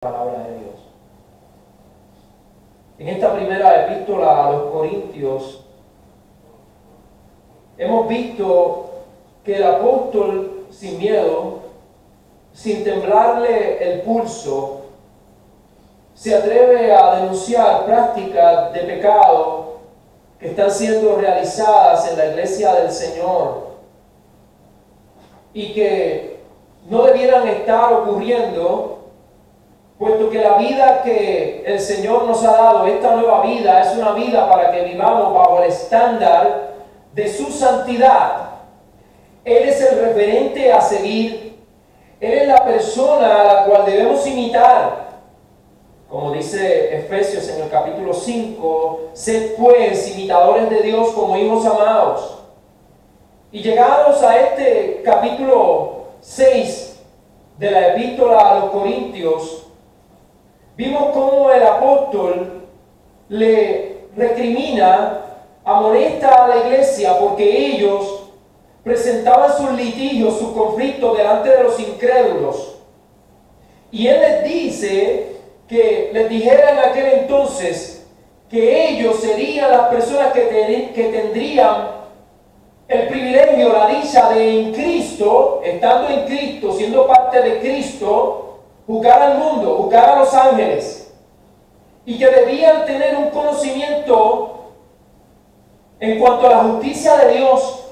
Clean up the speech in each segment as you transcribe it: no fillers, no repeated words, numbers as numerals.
Palabra de Dios. En esta primera epístola a los Corintios hemos visto que el apóstol sin miedo, sin temblarle el pulso, se atreve a denunciar prácticas de pecado que están siendo realizadas en la iglesia del Señor y que no debieran estar ocurriendo, puesto que la vida que el Señor nos ha dado, esta nueva vida, es una vida para que vivamos bajo el estándar de su santidad. Él es el referente a seguir. Él es la persona a la cual debemos imitar. Como dice Efesios en el capítulo 5, sed pues imitadores de Dios como hijos amados. Y llegados a este capítulo 6 de la epístola a los Corintios, vimos cómo el apóstol le recrimina, amonesta a la iglesia porque ellos presentaban sus litigios, sus conflictos delante de los incrédulos. Y él les dice que les dijera en aquel entonces que ellos serían las personas que tendrían el privilegio, la dicha de en Cristo, estando en Cristo, siendo parte de Cristo, juzgar al mundo, juzgar a los ángeles, y que debían tener un conocimiento en cuanto a la justicia de Dios,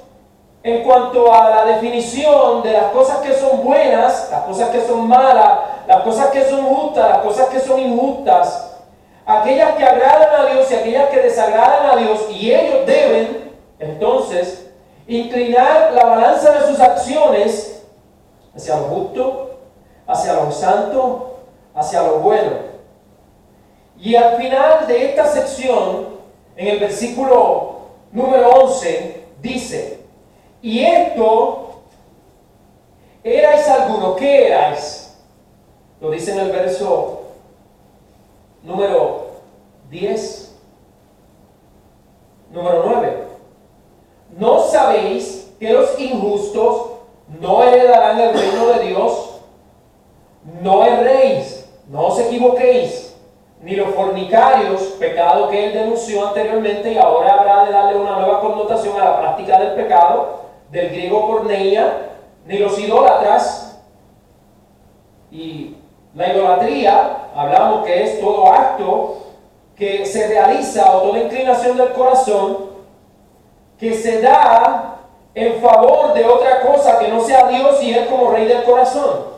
en cuanto a la definición de las cosas que son buenas, las cosas que son malas, las cosas que son justas, las cosas que son injustas, aquellas que agradan a Dios y aquellas que desagradan a Dios, y ellos deben entonces inclinar la balanza de sus acciones hacia lo justo, hacia lo santo, hacia lo bueno. Y al final de esta sección, en el versículo número 11, dice: y esto erais algunos. ¿Qué erais? Lo dice en el verso número 10, número 9. ¿No sabéis que los injustos no heredarán el reino de Dios? No erréis, no os equivoquéis, ni los fornicarios, pecado que él denunció anteriormente y ahora habrá de darle una nueva connotación a la práctica del pecado, del griego porneia, ni los idólatras. Y la idolatría, hablamos que es todo acto que se realiza o toda inclinación del corazón que se da en favor de otra cosa que no sea Dios y Él como Rey del corazón,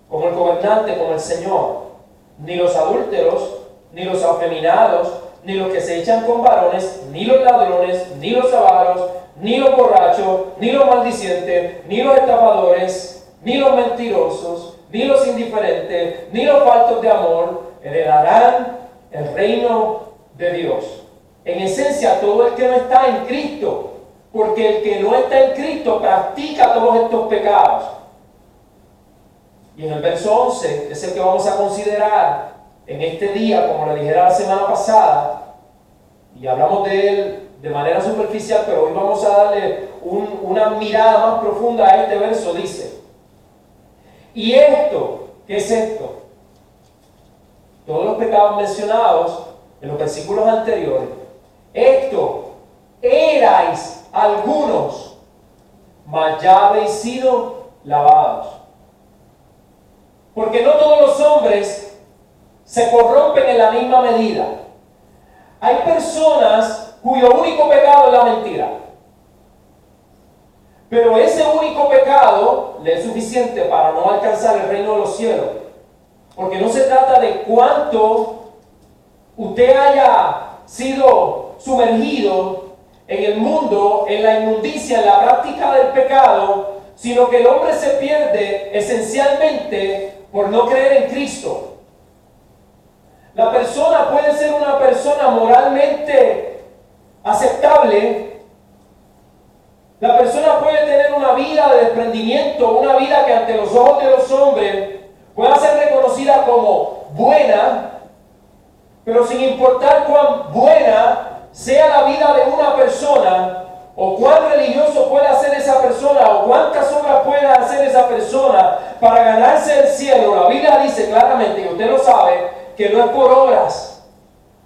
como el gobernante, como el Señor. Ni los adúlteros, ni los afeminados, ni los que se echan con varones, ni los ladrones, ni los avaros, ni los borrachos, ni los maldicientes, ni los estafadores, ni los mentirosos, ni los indiferentes, ni los faltos de amor heredarán el reino de Dios. En esencia, todo el que no está en Cristo, porque el que no está en Cristo practica todos estos pecados. Y en el verso 11, es el que vamos a considerar en este día, como le dijera la semana pasada, y hablamos de él de manera superficial, pero hoy vamos a darle una mirada más profunda a este verso. Dice: y esto, ¿qué es esto? Todos los pecados mencionados en los versículos anteriores. Esto, erais algunos, mas ya habéis sido lavados. Porque no todos los hombres se corrompen en la misma medida. Hay personas cuyo único pecado es la mentira. Pero ese único pecado le es suficiente para no alcanzar el reino de los cielos. Porque no se trata de cuánto usted haya sido sumergido en el mundo, en la inmundicia, en la práctica del pecado, sino que el hombre se pierde esencialmente por no creer en Cristo. La persona puede ser una persona moralmente aceptable. La persona puede tener una vida de desprendimiento, una vida que ante los ojos de los hombres pueda ser reconocida como buena, pero sin importar cuán buena sea la vida de una persona, o cuán religioso pueda ser esa persona, o cuántas obras pueda hacer esa persona, para ganarse el cielo, la Biblia dice claramente, y usted lo sabe, que no es por obras,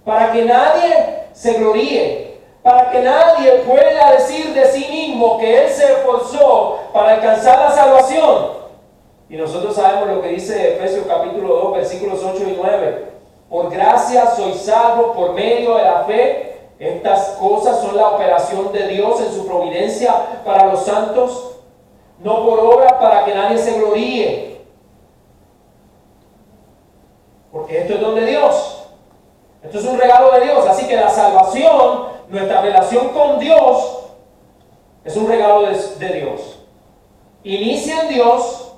para que nadie se gloríe, para que nadie pueda decir de sí mismo que él se esforzó para alcanzar la salvación. Y nosotros sabemos lo que dice Efesios capítulo 2, versículos 8 y 9. Por gracia sois salvos por medio de la fe. Estas cosas son la operación de Dios en su providencia para los santos, no por obras para que nadie se gloríe. Porque esto es don de Dios. Esto es un regalo de Dios. Así que la salvación, nuestra relación con Dios, es un regalo de Dios. Inicia en Dios,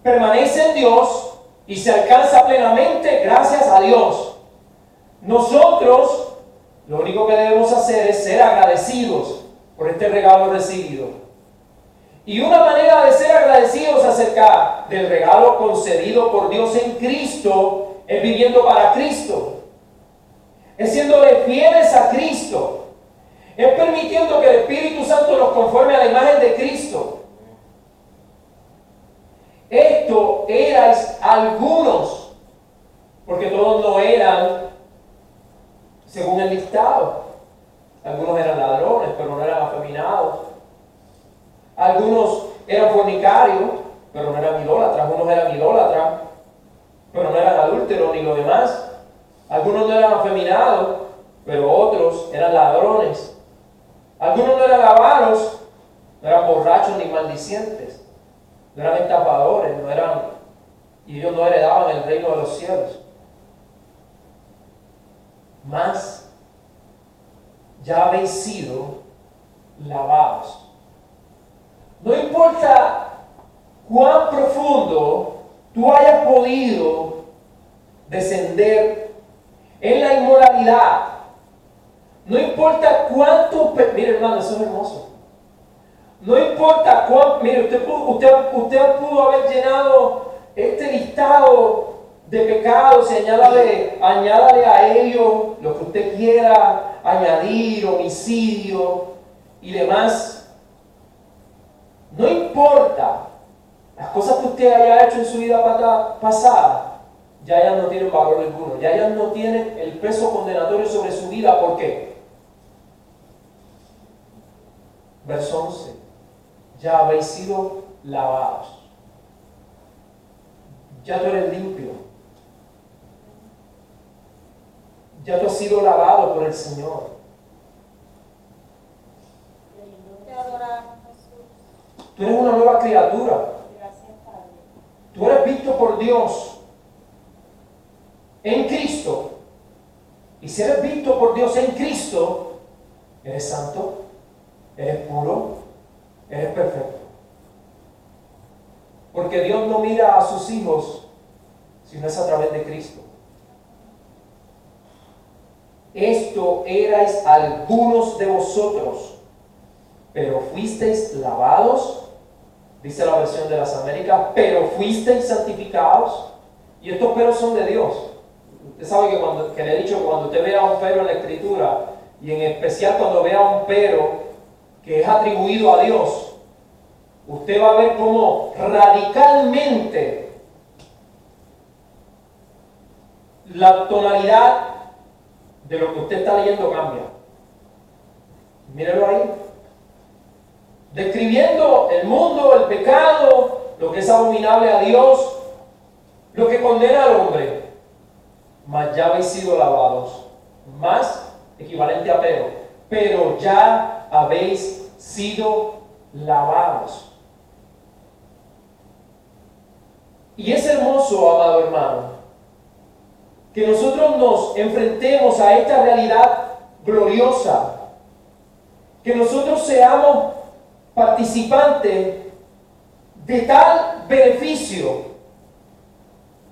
permanece en Dios y se alcanza plenamente gracias a Dios. Nosotros lo único que debemos hacer es ser agradecidos por este regalo recibido. Y una manera de ser agradecidos acerca del regalo concedido por Dios en Cristo es viviendo para Cristo. Es siéndole fieles a Cristo. Es permitiendo que el Espíritu Santo nos conforme a la imagen de Cristo. Esto erais algunos, porque todos no eran según el listado. Algunos eran ladrones, pero no eran afeminados. Algunos eran fornicarios, pero no eran idólatras. Unos eran idólatras, pero no eran adúlteros ni lo demás. Algunos no eran afeminados, pero otros eran ladrones. Algunos no eran avaros, no eran borrachos ni maldicientes. No eran estafadores, y ellos no heredaban el reino de los cielos. Mas ya habéis sido lavados. No importa cuán profundo tú hayas podido descender en la inmoralidad. No importa cuánto... Mire, hermano, eso es hermoso. No importa cuánto... Mire, usted pudo haber llenado este listado de pecados y añádale a ellos lo que usted quiera añadir, homicidio y demás. No importa las cosas que usted haya hecho en su vida pasada, ya no tienen valor alguno, ya no tienen el peso condenatorio sobre su vida. ¿Por qué? Verso 11. Ya habéis sido lavados. Ya tú eres limpio. Ya tú has sido lavado por el Señor. Tú eres una nueva criatura. Tú eres visto por Dios en Cristo. Y si eres visto por Dios en Cristo, eres santo, eres puro, eres perfecto. Porque Dios no mira a sus hijos sino es a través de Cristo. Esto erais algunos de vosotros, pero fuisteis lavados, dice la versión de las Américas, pero fuisteis santificados. Y estos peros son de Dios. Usted sabe que le he dicho que cuando usted vea un pero en la Escritura, y en especial cuando vea un pero que es atribuido a Dios, usted va a ver cómo radicalmente la tonalidad de lo que usted está leyendo cambia. Mírelo ahí. Describiendo el mundo, el pecado, lo que es abominable a Dios, lo que condena al hombre. Mas ya habéis sido lavados. Más equivalente a pero ya habéis sido lavados. Y es hermoso, amado hermano, que nosotros nos enfrentemos a esta realidad gloriosa, que nosotros seamos participantes de tal beneficio,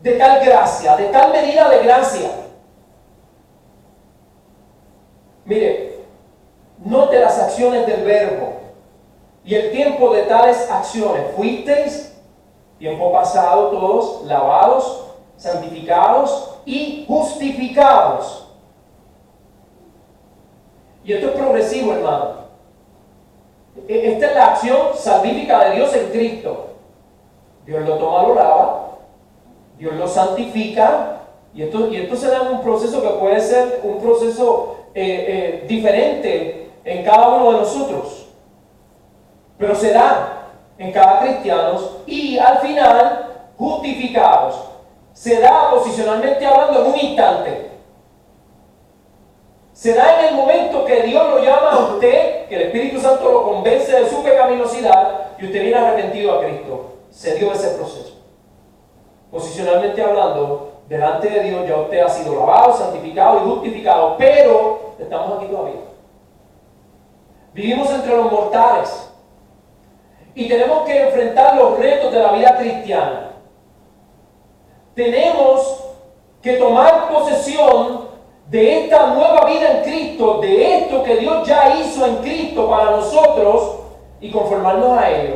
de tal gracia, de tal medida de gracia. Mire, note las acciones del verbo y el tiempo de tales acciones. Fuisteis, tiempo pasado, todos lavados, santificados y justificados. Y esto es progresivo, hermano. Esta es la acción salvífica de Dios en Cristo. Dios lo toma, lo lava, Dios lo santifica, y esto se da en un proceso que puede ser un proceso diferente en cada uno de nosotros, pero se da en cada cristiano, y al final justificados. Se da posicionalmente hablando en un instante. Se da en el momento que Dios lo llama a usted, que el Espíritu Santo lo convence de su pecaminosidad y usted viene arrepentido a Cristo. Se dio ese proceso. Posicionalmente hablando, delante de Dios ya usted ha sido lavado, santificado y justificado, pero estamos aquí todavía. Vivimos entre los mortales y tenemos que enfrentar los retos de la vida cristiana. Tenemos que tomar posesión de esta nueva vida en Cristo, de esto que Dios ya hizo en Cristo para nosotros y conformarnos a ello.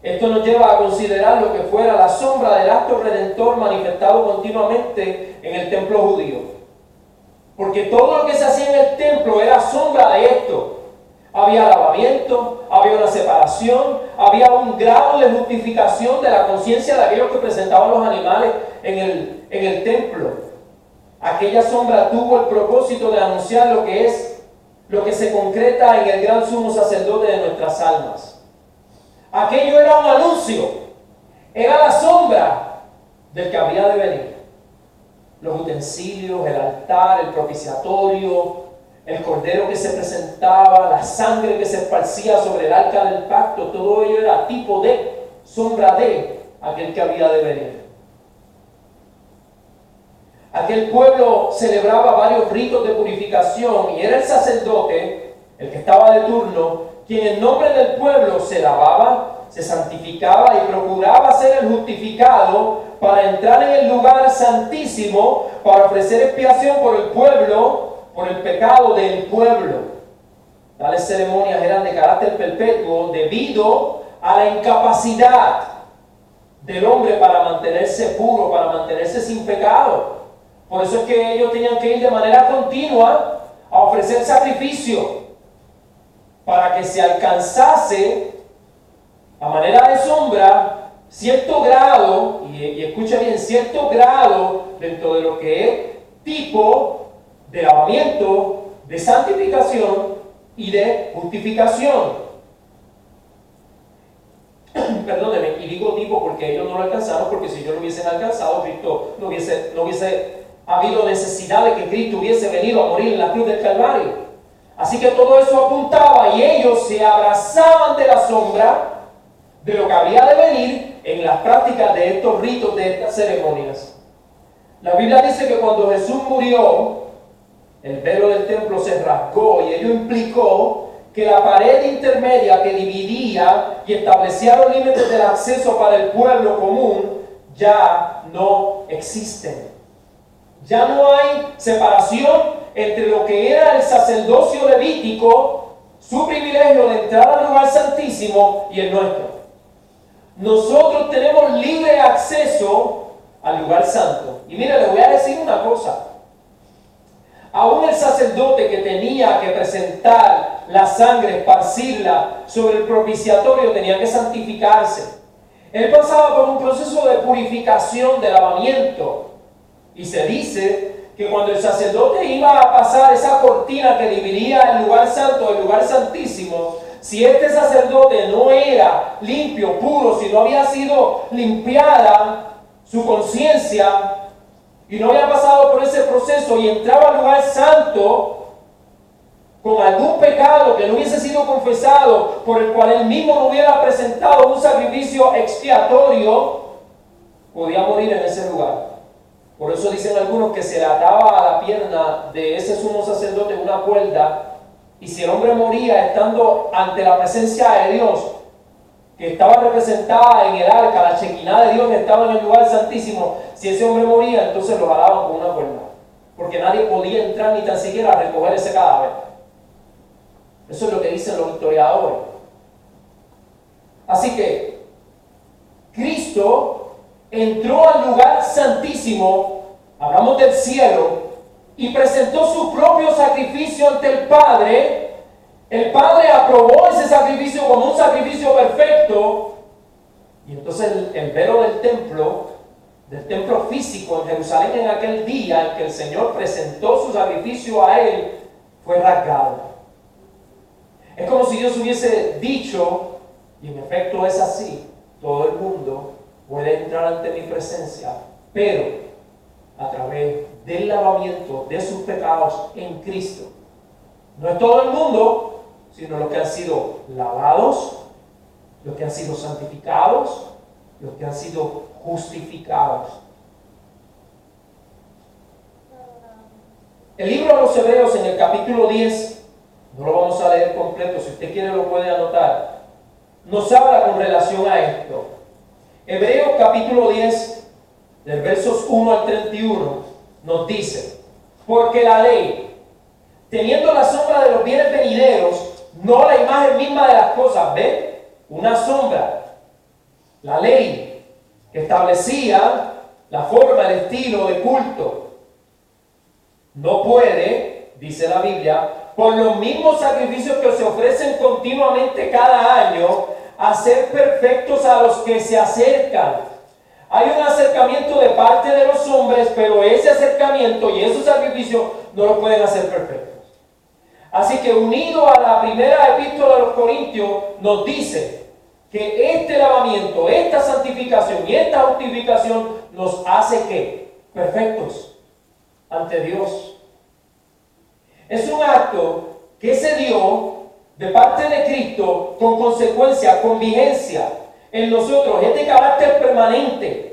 Esto nos lleva a considerar lo que fuera la sombra del acto redentor manifestado continuamente en el templo judío. Porque todo lo que se hacía en el templo era sombra de esto. Había lavamiento, había una separación, había un grado de justificación de la conciencia de aquellos que presentaban los animales en el templo. Aquella sombra tuvo el propósito de anunciar lo que se concreta en el gran sumo sacerdote de nuestras almas. Aquello era un anuncio, era la sombra del que había de venir. Los utensilios, el altar, el propiciatorio, el cordero que se presentaba, la sangre que se esparcía sobre el arca del pacto, todo ello era tipo de, sombra de aquel que había de venir. Aquel pueblo celebraba varios ritos de purificación y era el sacerdote, el que estaba de turno, quien en nombre del pueblo se lavaba, se santificaba y procuraba ser el justificado para entrar en el lugar santísimo para ofrecer expiación por el pueblo, por el pecado del pueblo. Tales ceremonias eran de carácter perpetuo debido a la incapacidad del hombre para mantenerse puro, para mantenerse sin pecado. Por eso es que ellos tenían que ir de manera continua a ofrecer sacrificio para que se alcanzase a manera de sombra cierto grado, y escucha bien, cierto grado dentro de lo que es tipo de lavamiento, de santificación y de justificación. Perdóneme, y digo tipo porque ellos no lo alcanzaron, porque si ellos lo hubiesen alcanzado, Cristo no hubiese habido necesidad de que Cristo hubiese venido a morir en la cruz del Calvario. Así que todo eso apuntaba y ellos se abrazaban de la sombra de lo que había de venir en las prácticas de estos ritos, de estas ceremonias. La Biblia dice que cuando Jesús murió, el velo del templo se rasgó y ello implicó que la pared intermedia que dividía y establecía los límites del acceso para el pueblo común ya no existen. Ya no hay separación entre lo que era el sacerdocio levítico, su privilegio de entrar al lugar santísimo, y el nuestro. Nosotros tenemos libre acceso al lugar santo. Y mire, le voy a decir una cosa. Aún el sacerdote que tenía que presentar la sangre, esparcirla sobre el propiciatorio, tenía que santificarse. Él pasaba por un proceso de purificación, de lavamiento. Y se dice que cuando el sacerdote iba a pasar esa cortina que dividía el lugar santo del lugar santísimo, si este sacerdote no era limpio, puro, si no había sido limpiada su conciencia y no había pasado por ese proceso y entraba al lugar santo con algún pecado que no hubiese sido confesado, por el cual él mismo no hubiera presentado un sacrificio expiatorio, podía morir en ese lugar. Por eso dicen algunos que se le ataba a la pierna de ese sumo sacerdote una cuerda, y si el hombre moría estando ante la presencia de Dios, que estaba representada en el arca, la chequina de Dios que estaba en el lugar santísimo, si ese hombre moría, entonces lo jalaban con una cuerda, porque nadie podía entrar ni tan siquiera a recoger ese cadáver. Eso es lo que dicen los historiadores. Así que Cristo entró al lugar santísimo, hablamos del cielo, y presentó su propio sacrificio ante el Padre. El Padre aprobó ese sacrificio como un sacrificio perfecto, Y entonces el velo del templo físico en Jerusalén en aquel día en que el Señor presentó su sacrificio a él, fue rasgado. Es como si Dios hubiese dicho, y en efecto es así, todo el mundo puede entrar ante mi presencia, pero a través del lavamiento de sus pecados en Cristo. No es todo el mundo, sino los que han sido lavados, los que han sido santificados, los que han sido justificados. El libro de los Hebreos en el capítulo 10, no lo vamos a leer completo, si usted quiere lo puede anotar, nos habla con relación a esto. Hebreos capítulo 10, del versos 1 al 31, nos dice: porque la ley, teniendo la sombra de los bienes venideros, no la imagen misma de las cosas, ¿ve? Una sombra. La ley que establecía la forma, el estilo de culto, no puede, dice la Biblia, por los mismos sacrificios que se ofrecen continuamente cada año, hacer perfectos a los que se acercan. Hay un acercamiento de parte de los hombres, pero ese acercamiento y esos sacrificios no lo pueden hacer perfectos. Así que unido a la primera epístola de los Corintios, nos dice que este lavamiento, esta santificación y esta justificación nos hace ¿qué? Perfectos ante Dios. Es un acto que se dio de parte de Cristo con consecuencia, con vigencia en nosotros. Es de carácter permanente.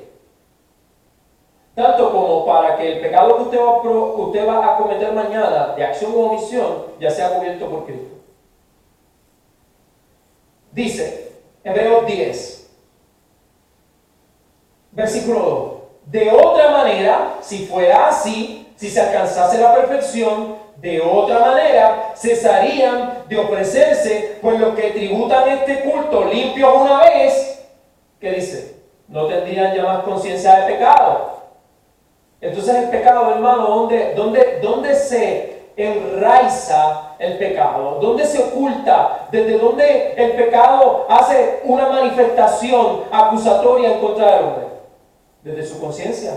Tanto como para que el pecado que usted va a cometer mañana, de acción o omisión, ya sea cubierto por Cristo. Dice, Hebreos 10, versículo 2. De otra manera, si fuera así, si se alcanzase la perfección, de otra manera cesarían de ofrecerse, pues los que tributan este culto limpios una vez, ¿qué dice? No tendrían ya más conciencia de pecado. Entonces el pecado, hermano, ¿dónde se enraiza el pecado? ¿Dónde se oculta? ¿Desde dónde el pecado hace una manifestación acusatoria en contra del hombre? Desde su conciencia.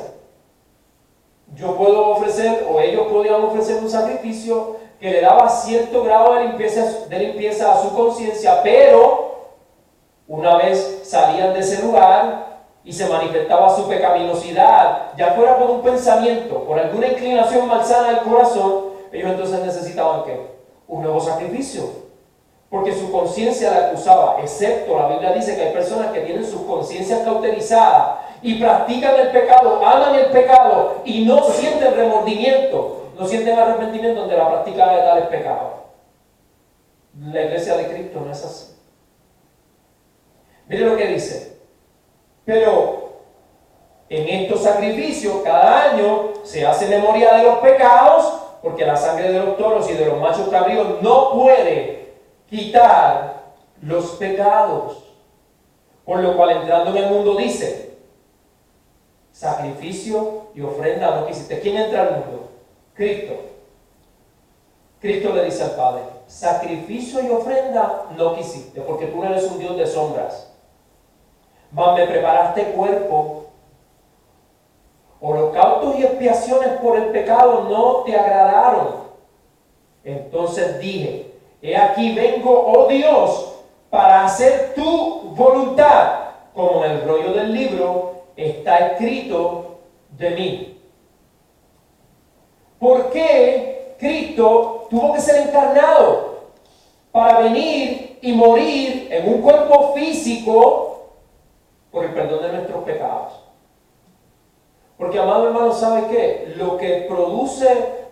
Yo puedo ofrecer, o ellos podían ofrecer un sacrificio que le daba cierto grado de limpieza a su conciencia, pero una vez salían de ese lugar y se manifestaba su pecaminosidad, ya fuera por un pensamiento, por alguna inclinación malsana del corazón, ellos entonces necesitaban ¿qué? Un nuevo sacrificio, porque su conciencia la acusaba, excepto la Biblia dice que hay personas que tienen sus conciencias cauterizadas y practican el pecado, aman el pecado y no sienten remordimiento, no sienten arrepentimiento ante la práctica de tales pecados. La iglesia de Cristo no es así. Mire lo que dice: pero en estos sacrificios cada año se hace memoria de los pecados, porque la sangre de los toros y de los machos cabríos no puede quitar los pecados. Por lo cual, entrando en el mundo, dice: sacrificio y ofrenda no quisiste. ¿Quién entra al mundo? Cristo. Cristo le dice al Padre: sacrificio y ofrenda no quisiste, porque tú no eres un Dios de sombras. Mas me preparaste cuerpo. Holocaustos y expiaciones por el pecado no te agradaron. Entonces dije: he aquí vengo, oh Dios, para hacer tu voluntad, como en el rollo del libro está escrito de mí. ¿Por qué Cristo tuvo que ser encarnado? Para venir y morir en un cuerpo físico por el perdón de nuestros pecados. Porque, amado hermano, ¿sabe qué? Lo que produce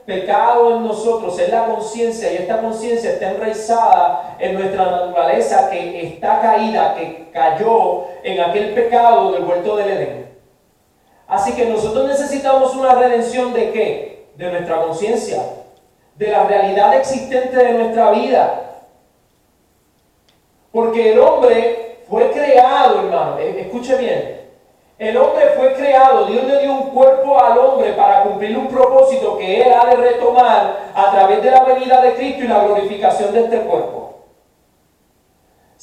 pecado en nosotros es la conciencia, y esta conciencia está enraizada en nuestra naturaleza que está caída, que cayó en aquel pecado del huerto del Edén. Así que nosotros necesitamos una redención ¿de qué? De nuestra conciencia, de la realidad existente de nuestra vida. Porque el hombre fue creado, hermano, escuche bien. El hombre fue creado, Dios le dio un cuerpo al hombre para cumplir un propósito que él ha de retomar a través de la venida de Cristo y la glorificación de este cuerpo.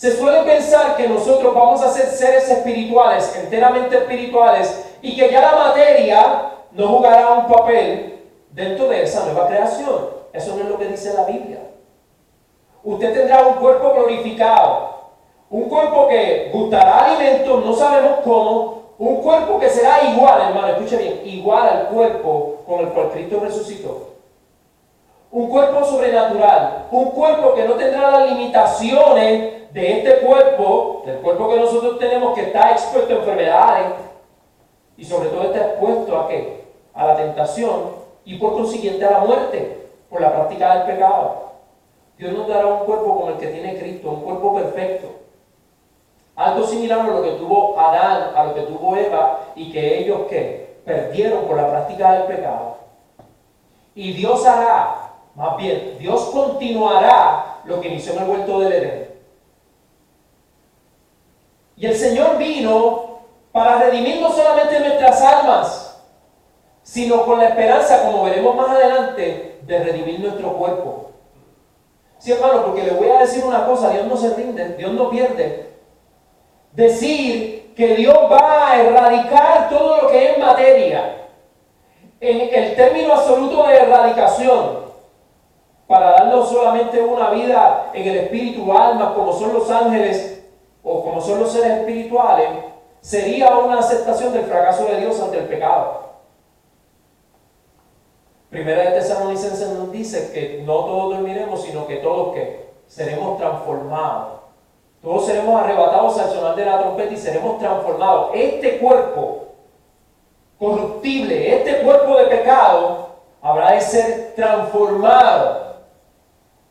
Se suele pensar que nosotros vamos a ser seres espirituales, enteramente espirituales, y que ya la materia no jugará un papel dentro de esa nueva creación. Eso no es lo que dice la Biblia. Usted tendrá un cuerpo glorificado, un cuerpo que gustará alimentos, no sabemos cómo, un cuerpo que será igual, hermano, escuche bien, igual al cuerpo con el cual Cristo resucitó. Un cuerpo sobrenatural, un cuerpo que no tendrá las limitaciones de este cuerpo, del cuerpo que nosotros tenemos, que está expuesto a enfermedades y sobre todo está expuesto ¿a qué? A la tentación y por consiguiente a la muerte por la práctica del pecado. Dios nos dará un cuerpo como el que tiene Cristo, un cuerpo perfecto. Algo similar a lo que tuvo Adán, a lo que tuvo Eva y que ellos ¿qué? Perdieron por la práctica del pecado. Y Dios hará, más bien, Dios continuará lo que inició en el huerto del Edén. Y el Señor vino para redimir no solamente nuestras almas, sino con la esperanza, como veremos más adelante, de redimir nuestro cuerpo. Sí, hermano, porque le voy a decir una cosa, Dios no se rinde, Dios no pierde. Decir que Dios va a erradicar todo lo que es materia, en el término absoluto de erradicación, para darnos solamente una vida en el espíritu, almas, como son los ángeles o como son los seres espirituales, sería una aceptación del fracaso de Dios ante el pecado. Primera de Tesalonicenses nos dice que no todos dormiremos, sino que todos ¿qué? Seremos transformados. Todos seremos arrebatados al sonar de la trompeta y seremos transformados. Este cuerpo corruptible, este cuerpo de pecado, habrá de ser transformado.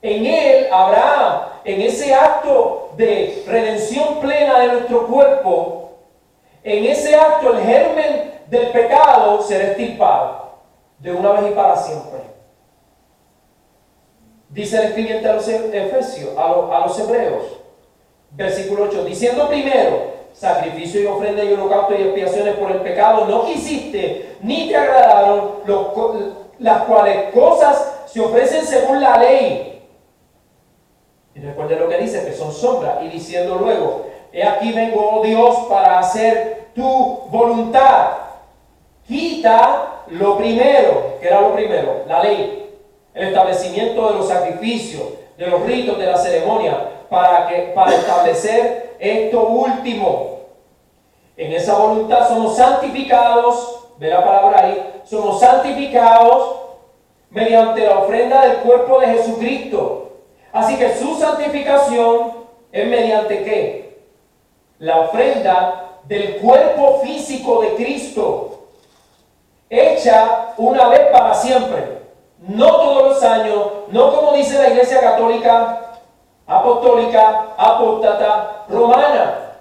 En él habrá, en ese acto de redención plena de nuestro cuerpo, en ese acto el germen del pecado será extirpado de una vez y para siempre. Dice el escribiente a los Efesios, a los Hebreos, versículo 8, diciendo primero, sacrificio y ofrenda y holocausto y expiaciones por el pecado no quisiste, ni te agradaron, las cuales cosas se ofrecen según la ley. Y recuerde lo que dice, que son sombras, y diciendo luego, he aquí vengo, oh Dios, para hacer tu voluntad. Quita lo primero, que era lo primero, la ley, el establecimiento de los sacrificios, de los ritos, de la ceremonia, para establecer esto último. En esa voluntad somos santificados, ve la palabra ahí, somos santificados mediante la ofrenda del cuerpo de Jesucristo. Así que su santificación es mediante ¿qué? La ofrenda del cuerpo físico de Cristo, hecha una vez para siempre, no todos los años, no como dice la Iglesia Católica, Apostólica, Apóstata, Romana,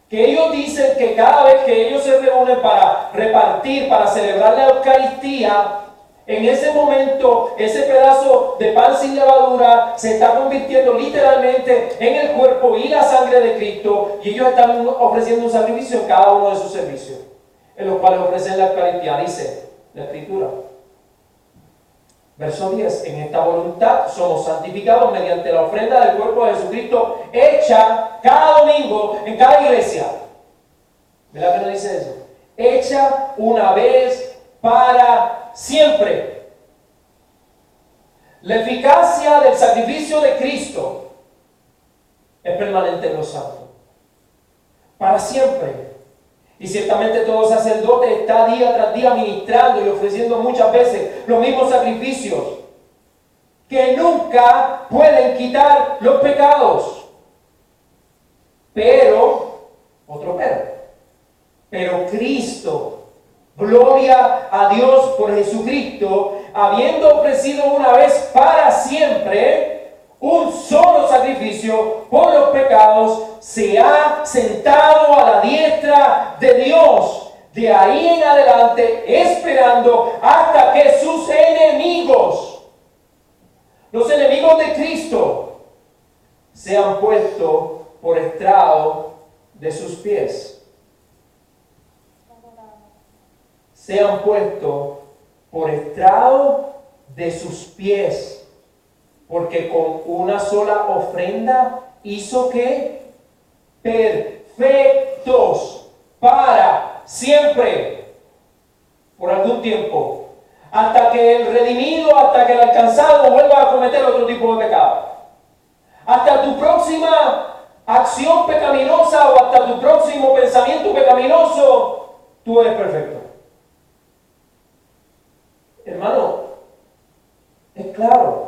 que ellos dicen que cada vez que ellos se reúnen para repartir, para celebrar la Eucaristía, en ese momento, ese pedazo de pan sin levadura se está convirtiendo literalmente en el cuerpo y la sangre de Cristo, y ellos están ofreciendo un sacrificio en cada uno de sus servicios, en los cuales ofrecen la Eucaristía, dice la Escritura. Verso 10, en esta voluntad somos santificados mediante la ofrenda del cuerpo de Jesucristo, hecha cada domingo en cada iglesia. ¿Verdad que no dice eso? Hecha una vez para siempre. La eficacia del sacrificio de Cristo es permanente en los santos, para siempre. Y ciertamente todo sacerdote está día tras día ministrando y ofreciendo muchas veces los mismos sacrificios que nunca pueden quitar los pecados. Pero, otro pero Cristo, gloria a Dios por Jesucristo, habiendo ofrecido una vez para siempre un solo sacrificio por los pecados, se ha sentado a la diestra de Dios, de ahí en adelante esperando hasta que sus enemigos, los enemigos de Cristo, sean puestos por estrado de sus pies. Sean puestos por estrado de sus pies. Porque con una sola ofrenda hizo que perfectos para siempre, por algún tiempo, hasta que el redimido, hasta que el alcanzado vuelva a cometer otro tipo de pecado. Hasta tu próxima acción pecaminosa o hasta tu próximo pensamiento pecaminoso, tú eres perfecto. Hermano, es claro,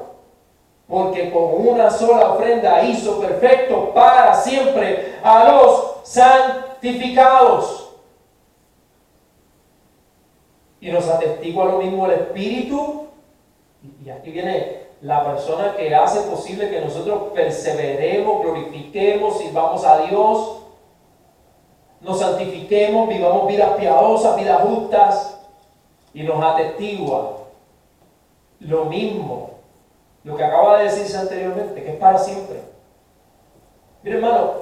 porque con una sola ofrenda hizo perfecto para siempre a los santificados. Y nos atestigua lo mismo el Espíritu. Y aquí viene la persona que hace posible que nosotros perseveremos, glorifiquemos, sirvamos a Dios, nos santifiquemos, vivamos vidas piadosas, vidas justas. Y nos atestigua lo mismo, lo que acaba de decirse anteriormente, que es para siempre. Mire, hermano,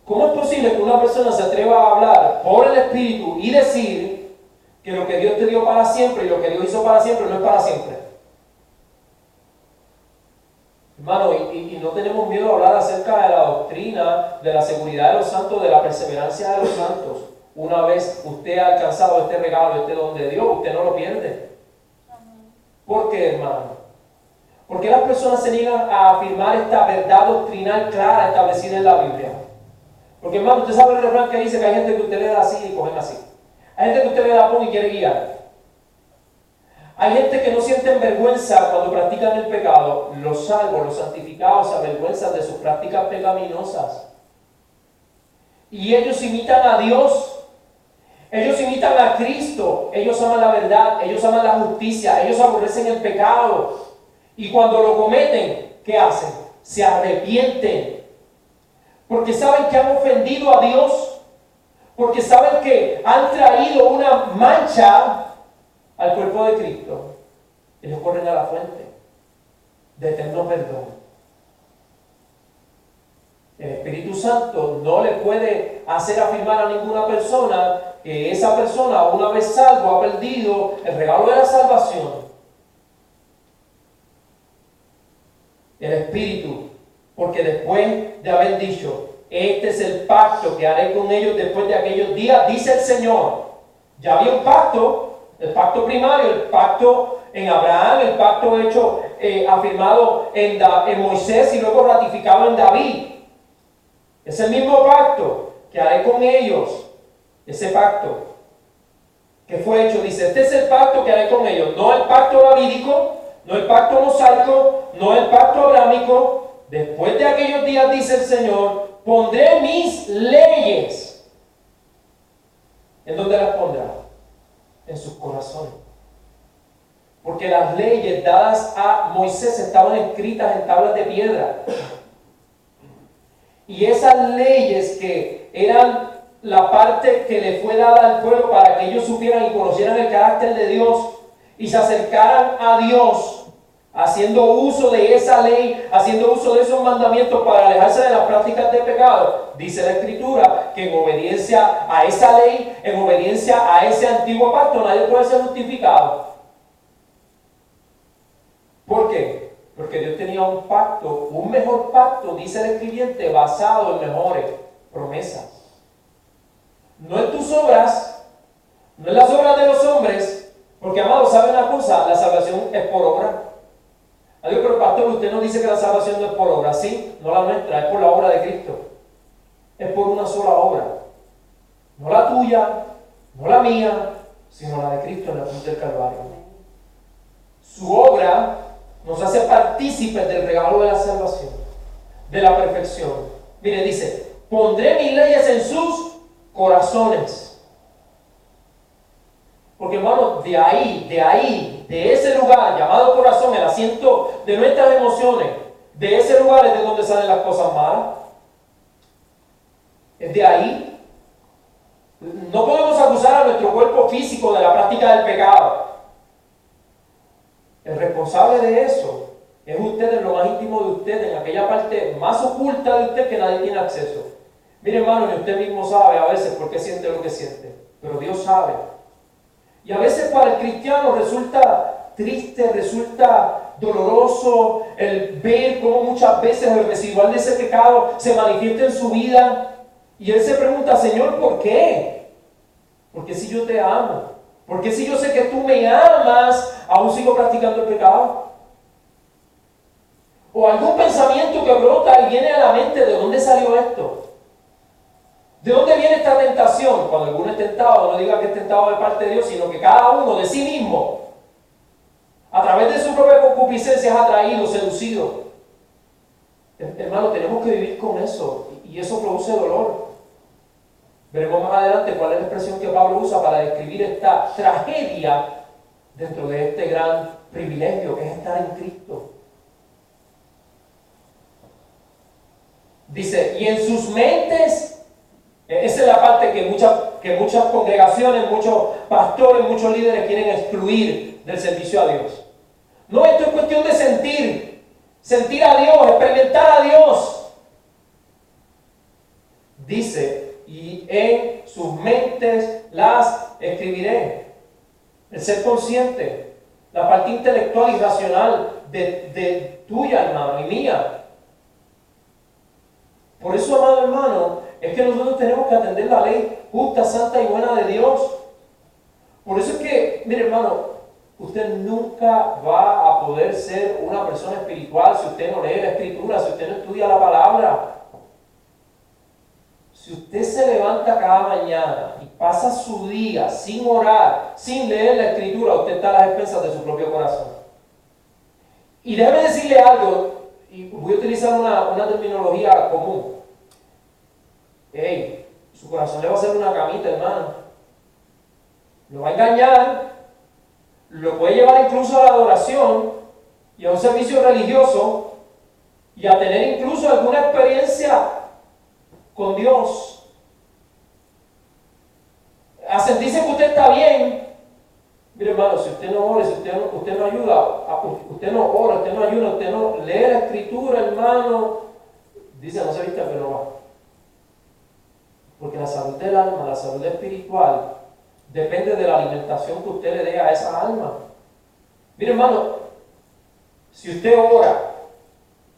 ¿cómo es posible que una persona se atreva a hablar por el Espíritu y decir que lo que Dios te dio para siempre y lo que Dios hizo para siempre no es para siempre? Hermano, y no tenemos miedo a hablar acerca de la doctrina, de la seguridad de los santos, de la perseverancia de los santos. Una vez usted ha alcanzado este regalo, este don de Dios, usted no lo pierde. ¿Por qué, hermano? ¿Por qué las personas se niegan a afirmar esta verdad doctrinal clara establecida en la Biblia? Porque, hermano, usted sabe el refrán que dice que hay gente que usted le da así y cogen así. Hay gente que usted le da pon y quiere guiar. Hay gente que no sienten vergüenza cuando practican el pecado. Los salvos, los santificados se avergüenzan de sus prácticas pecaminosas. Y ellos imitan a Dios. Ellos imitan a Cristo. Ellos aman la verdad. Ellos aman la justicia. Ellos aborrecen el pecado. Y cuando lo cometen, ¿qué hacen? Se arrepienten. Porque saben que han ofendido a Dios. Porque saben que han traído una mancha al cuerpo de Cristo. Ellos corren a la fuente de eterno perdón. El Espíritu Santo no le puede hacer afirmar a ninguna persona que esa persona, una vez salvo, ha perdido el regalo de la salvación. El Espíritu, porque después de haber dicho, este es el pacto que haré con ellos después de aquellos días, dice el Señor. Ya había un pacto, el pacto primario, el pacto en Abraham, el pacto hecho, afirmado en Moisés y luego ratificado en David. Es el mismo pacto que haré con ellos. Ese pacto que fue hecho, dice, este es el pacto que haré con ellos. No el pacto davídico, no el pacto mosaico, no el pacto abrámico. Después de aquellos días, dice el Señor, pondré mis leyes. ¿En dónde las pondrá? En sus corazones. Porque las leyes dadas a Moisés estaban escritas en tablas de piedra. Y esas leyes que eran la parte que le fue dada al pueblo para que ellos supieran y conocieran el carácter de Dios y se acercaran a Dios, haciendo uso de esa ley, haciendo uso de esos mandamientos para alejarse de las prácticas de pecado. Dice la Escritura que en obediencia a esa ley, en obediencia a ese antiguo pacto, nadie puede ser justificado. ¿Por qué? Porque Dios tenía un pacto, un mejor pacto, dice el escribiente, basado en mejores promesas. No en tus obras, no en las obras de los hombres, porque, amados, ¿saben una cosa? La salvación es por obra. Adiós, pero pastor, usted no dice que la salvación no es por obra. Sí, no la nuestra, es por la obra de Cristo. Es por una sola obra. No la tuya, no la mía, sino la de Cristo en la cruz del Calvario. Su obra nos hace partícipes del regalo de la salvación, de la perfección. Mire, dice, pondré mis leyes en sus corazones. Porque, hermano, de ese lugar llamado corazón, el asiento de nuestras emociones, de ese lugar es de donde salen las cosas malas. Es de ahí. No podemos acusar a nuestro cuerpo físico de la práctica del pecado. El responsable de eso es usted, en lo más íntimo de usted, en aquella parte más oculta de usted que nadie tiene acceso. Mire, hermano, ni usted mismo sabe a veces por qué siente lo que siente, pero Dios sabe. Y a veces para el cristiano resulta triste, resulta doloroso el ver cómo muchas veces el residual de ese pecado se manifiesta en su vida. Y él se pregunta, Señor, ¿por qué? Porque si yo te amo, porque si yo sé que tú me amas, aún sigo practicando el pecado. O algún pensamiento que brota y viene a la mente, ¿de dónde salió esto? ¿De dónde viene esta tentación? Cuando alguno es tentado, no diga que es tentado de parte de Dios, sino que cada uno de sí mismo, a través de su propia concupiscencia, es atraído, seducido. Hermano, tenemos que vivir con eso, y eso produce dolor. Veremos más adelante cuál es la expresión que Pablo usa para describir esta tragedia dentro de este gran privilegio que es estar en Cristo. Dice, y en sus mentes, esa es la parte que muchas congregaciones, muchos pastores, muchos líderes quieren excluir del servicio a Dios. No, esto es cuestión de sentir a Dios, experimentar a Dios. Dice, y en sus mentes las escribiré. El ser consciente, la parte intelectual y racional de tuya, hermano, y mía. Por eso, amado hermano, es que nosotros tenemos que atender la ley justa, santa y buena de Dios. Por eso es que, mire hermano, usted nunca va a poder ser una persona espiritual si usted no lee la Escritura, si usted no estudia la palabra. Si usted se levanta cada mañana y pasa su día sin orar, sin leer la Escritura, usted está a las expensas de su propio corazón. Y déjeme decirle algo, y voy a utilizar una terminología común. Hey, su corazón le va a hacer una camita, hermano. Lo va a engañar, lo puede llevar incluso a la adoración y a un servicio religioso y a tener incluso alguna experiencia con Dios. A sentirse que usted está bien. Mire hermano, si usted no ora, si usted no ayuda, usted no ora, usted no ayuda, usted no lee la Escritura, hermano, dice, no se vista que no va. Porque la salud del alma, la salud espiritual, depende de la alimentación que usted le dé a esa alma. Mire hermano, si usted ora,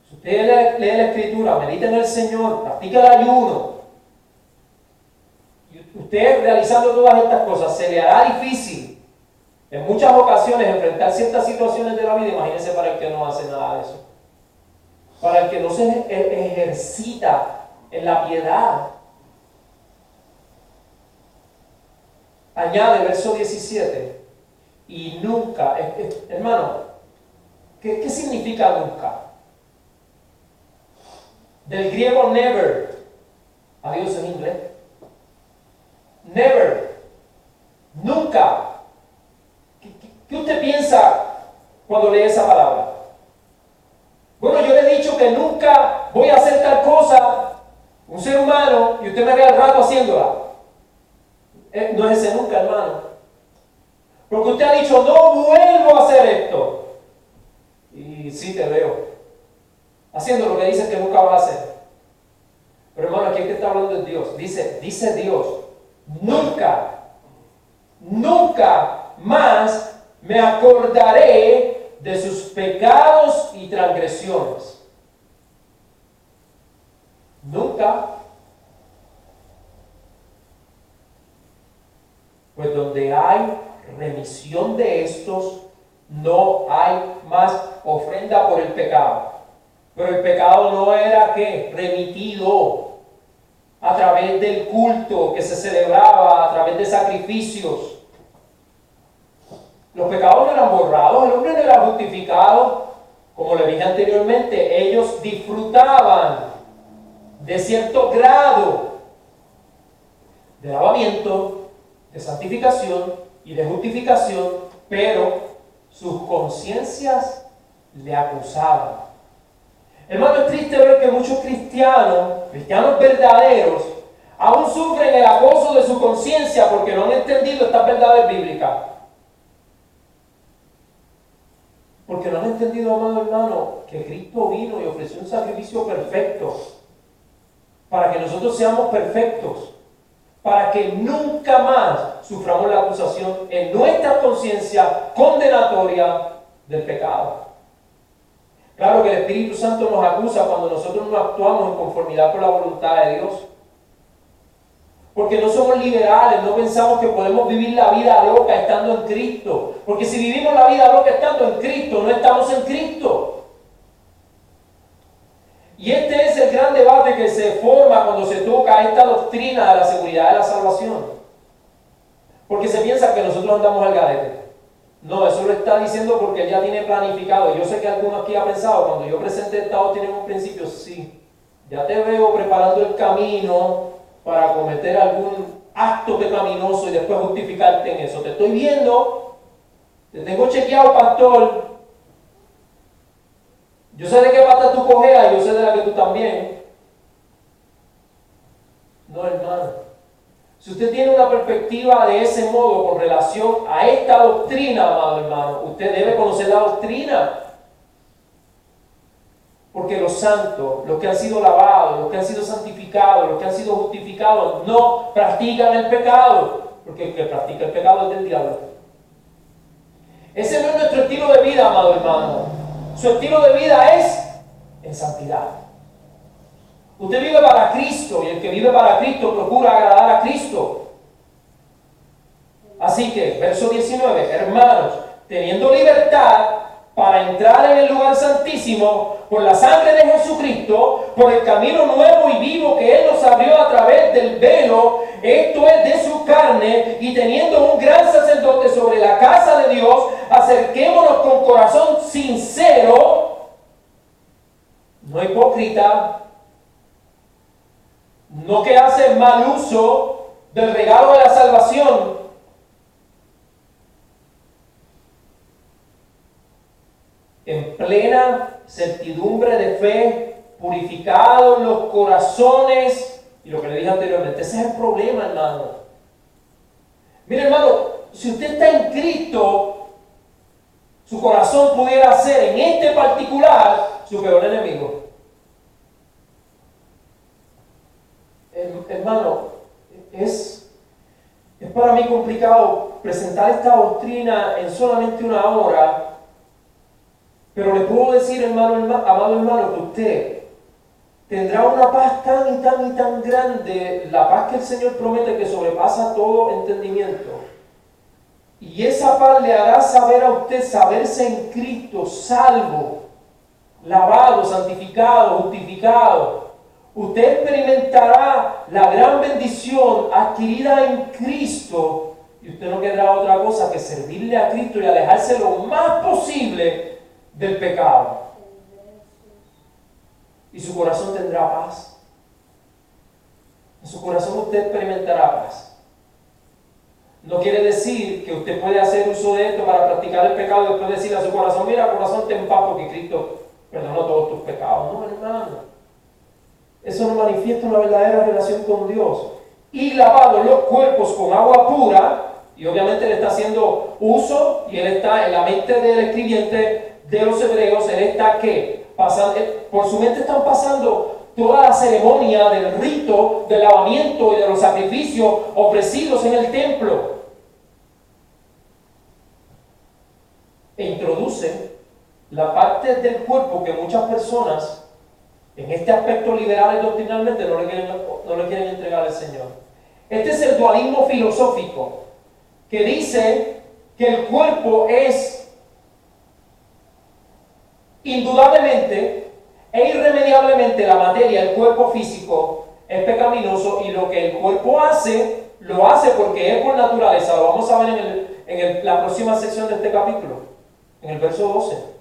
si usted lee la Escritura, medita en el Señor, practica el ayuno, y usted realizando todas estas cosas, se le hará difícil en muchas ocasiones enfrentar ciertas situaciones de la vida. Imagínense para el que no hace nada de eso. Para el que no se ejercita en la piedad. Añade verso 17. Y nunca, hermano, ¿qué significa nunca? Del griego never. Adiós en inglés. Never. Nunca. ¿Qué usted piensa cuando lee esa palabra? Bueno, yo le he dicho que nunca voy a hacer tal cosa, un ser humano, y usted me ve al rato haciéndola. No es ese nunca, hermano. Porque usted ha dicho, no vuelvo a hacer esto. Y sí te veo haciendo lo que dice que nunca va a hacer. Pero hermano, aquí es que está hablando de Dios. Dice Dios, nunca más me acordaré de sus pecados y transgresiones. Nunca. Pues donde hay remisión de estos, no hay más ofrenda por el pecado. Pero el pecado no era ¿qué? Remitido a través del culto que se celebraba, a través de sacrificios. Los pecados no eran borrados, el hombre no era justificado. Como le dije anteriormente, ellos disfrutaban de cierto grado de lavamiento, de santificación y de justificación, pero sus conciencias le acusaban. Hermano, es triste ver que muchos cristianos verdaderos, aún sufren el acoso de su conciencia porque no han entendido estas verdades bíblicas. Porque no han entendido, amado hermano, que Cristo vino y ofreció un sacrificio perfecto para que nosotros seamos perfectos, para que nunca más suframos la acusación en nuestra conciencia condenatoria del pecado. Claro que el Espíritu Santo nos acusa cuando nosotros no actuamos en conformidad con la voluntad de Dios. Porque no somos liberales, no pensamos que podemos vivir la vida loca estando en Cristo. Porque si vivimos la vida loca estando en Cristo, no estamos en Cristo. Y este es el gran debate que se forma cuando se toca esta doctrina de la seguridad de la salvación. Porque se piensa que nosotros andamos al garete. No, eso lo está diciendo porque él ya tiene planificado. Yo sé que algunos aquí han pensado, cuando yo presenté esta doctrina en un principio, sí, ya te veo preparando el camino para cometer algún acto pecaminoso y después justificarte en eso. Te estoy viendo, te tengo chequeado, pastor. Yo sé de qué pata tú cojeas y yo sé de la que tú también. No, hermano. Si usted tiene una perspectiva de ese modo con relación a esta doctrina, amado hermano, usted debe conocer la doctrina. Porque los santos, los que han sido lavados, los que han sido santificados, los que han sido justificados, no practican el pecado. Porque el que practica el pecado es del diablo. Ese no es nuestro estilo de vida, amado hermano. Su estilo de vida es en santidad. Usted vive para Cristo y el que vive para Cristo procura agradar a Cristo. Así que, verso 19, hermanos, teniendo libertad para entrar en el lugar santísimo por la sangre de Jesucristo, por el camino nuevo y vivo que Él nos abrió a través del velo, esto es de su carne, y teniendo un gran sacerdote sobre la casa de Dios, acerquémonos con corazón sincero, no hipócrita, no que hace mal uso del regalo de la salvación, en plena certidumbre de fe, purificados los corazones, y lo que le dije anteriormente, ese es el problema, hermano. Mire, hermano, si usted está en Cristo, su corazón pudiera ser en este particular su peor enemigo. Hermano, es para mí complicado presentar esta doctrina en solamente una hora, pero le puedo decir, amado hermano, que usted tendrá una paz tan y tan y tan grande, la paz que el Señor promete que sobrepasa todo entendimiento. Y esa paz le hará saber a usted, saberse en Cristo, salvo, lavado, santificado, justificado. Usted experimentará la gran bendición adquirida en Cristo y usted no quedará otra cosa que servirle a Cristo y alejarse lo más posible del pecado. Y su corazón tendrá paz. En su corazón usted experimentará paz. No quiere decir que usted puede hacer uso de esto para practicar el pecado y después decirle a su corazón, mira, corazón, ten paz porque Cristo perdonó todos tus pecados. No, hermano. Eso no manifiesta una verdadera relación con Dios. Y lavados los cuerpos con agua pura, y obviamente él está haciendo uso, y él está en la mente del escribiente de los hebreos, él está que por su mente están pasando toda la ceremonia del rito del lavamiento y de los sacrificios ofrecidos en el templo. E introduce la parte del cuerpo que muchas personas en este aspecto liberales doctrinalmente no le quieren entregar al Señor. Este es el dualismo filosófico que dice que el cuerpo es indudablemente e irremediablemente la materia, el cuerpo físico es pecaminoso y lo que el cuerpo hace, lo hace porque es por naturaleza. Lo vamos a ver en la próxima sección de este capítulo, en el verso 12.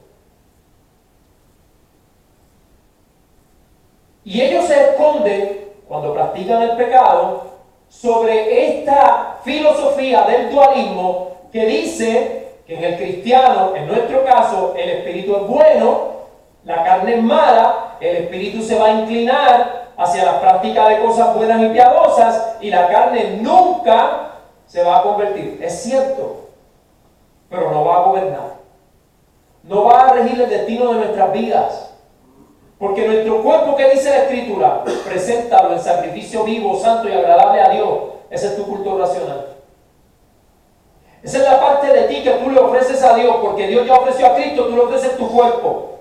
Y ellos se esconden, cuando practican el pecado, sobre esta filosofía del dualismo que dice que en el cristiano, en nuestro caso, el espíritu es bueno, la carne es mala, el espíritu se va a inclinar hacia la práctica de cosas buenas y piadosas y la carne nunca se va a convertir. Es cierto, pero no va a gobernar. No va a regir el destino de nuestras vidas. Porque nuestro cuerpo, que dice la Escritura, preséntalo en sacrificio vivo, santo y agradable a Dios. Ese es tu culto racional. Esa es la parte de ti que tú le ofreces a Dios, porque Dios ya ofreció a Cristo, tú le ofreces tu cuerpo.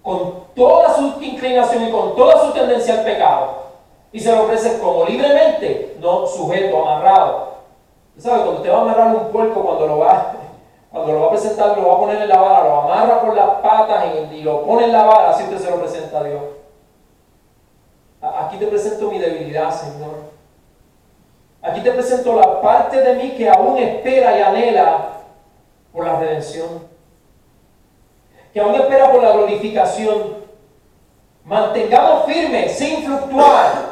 Con toda su inclinación y con toda su tendencia al pecado. Y se lo ofrece como libremente, no sujeto, amarrado. Usted sabe, cuando usted va a amarrar un puerco, cuando lo va a presentar, lo va a poner en la vara, lo amarra por las patas y lo pone en la vara, así usted se lo presenta a Dios. Aquí te presento mi debilidad, Señor. Aquí te presento la parte de mí que aún espera y anhela por la redención, que aún espera por la glorificación. Mantengamos firme, sin fluctuar,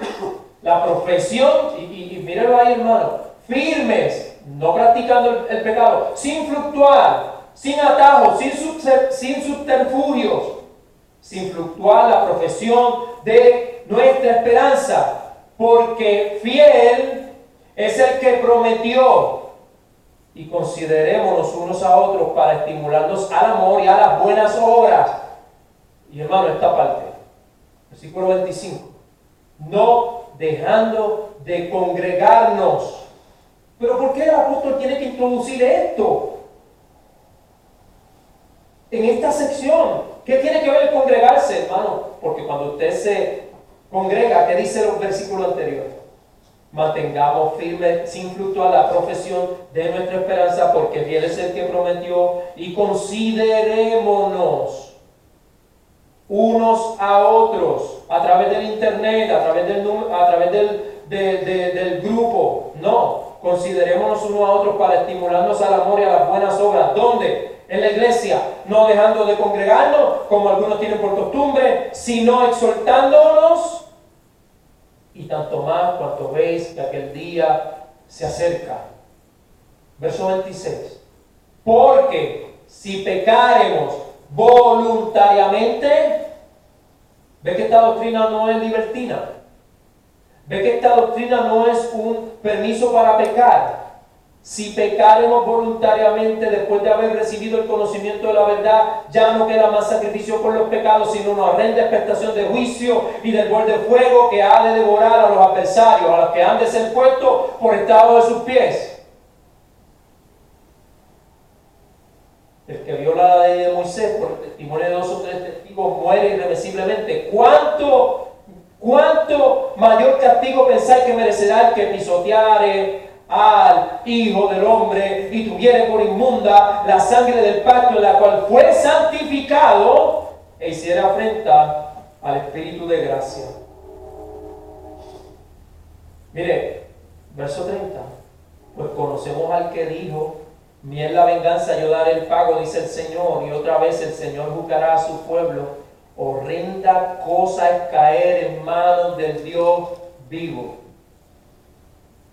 la profesión, y mírenlo ahí, hermano, firmes, no practicando el pecado, sin fluctuar, sin atajos, sin subterfugios, sin fluctuar la profesión de nuestra esperanza, porque fiel es el que prometió. Y considerémonos unos a otros para estimularnos al amor y a las buenas obras. Y hermano, esta parte, versículo 25, no dejando de congregarnos. Pero ¿por qué el apóstol tiene que introducir esto en esta sección? ¿Qué tiene que ver el congregarse, hermano? Porque cuando usted se congrega, ¿qué dice el versículo anterior? Mantengamos firme sin fluctuar la profesión de nuestra esperanza, porque fiel es el que prometió, y considerémonos unos a otros a través del internet, a través del grupo. No, considerémonos unos a otros para estimularnos al amor y a las buenas obras. ¿Dónde? En la iglesia, no dejando de congregarnos como algunos tienen por costumbre, sino exhortándonos, y tanto más cuanto veis que aquel día se acerca. Verso 26. Porque si pecaremos voluntariamente, ve que esta doctrina no es libertina, ve que esta doctrina no es un permiso para pecar. Si pecaremos voluntariamente después de haber recibido el conocimiento de la verdad, ya no queda más sacrificio por los pecados, sino una horrenda expectación de juicio y del borde de fuego que ha de devorar a los adversarios, a los que han de ser puestos por estrado de sus pies. El que viola la ley de Moisés por el testimonio de 2 o 3 testigos muere irremisiblemente. ¿Cuánto mayor castigo pensáis que merecerá el que pisoteare al Hijo del Hombre y tuviere por inmunda la sangre del pacto en la cual fue santificado e hiciera afrenta al Espíritu de gracia? Mire, verso 30. Pues conocemos al que dijo: mía es la venganza, yo daré el pago, dice el Señor. Y otra vez el Señor juzgará a su pueblo. Horrenda cosa es caer en manos del Dios vivo.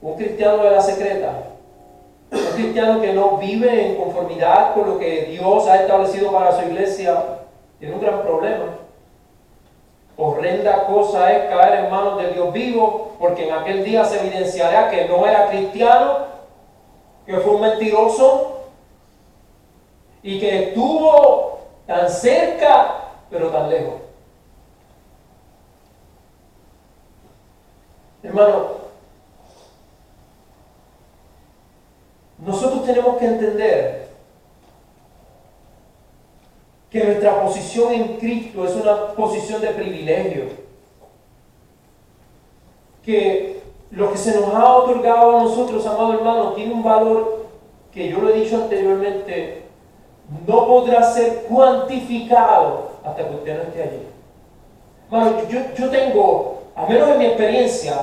Un cristiano de la secreta, un cristiano que no vive en conformidad con lo que Dios ha establecido para su iglesia, tiene un gran problema. Horrenda cosa es caer en manos del Dios vivo, porque en aquel día se evidenciará que no era cristiano, que fue un mentiroso y que estuvo tan cerca pero tan lejos. Hermano, nosotros tenemos que entender que nuestra posición en Cristo es una posición de privilegio, que lo que se nos ha otorgado a nosotros, amado hermano, tiene un valor que yo lo he dicho anteriormente, no podrá ser cuantificado hasta que usted no esté allí. Hermano, yo tengo, al menos en mi experiencia,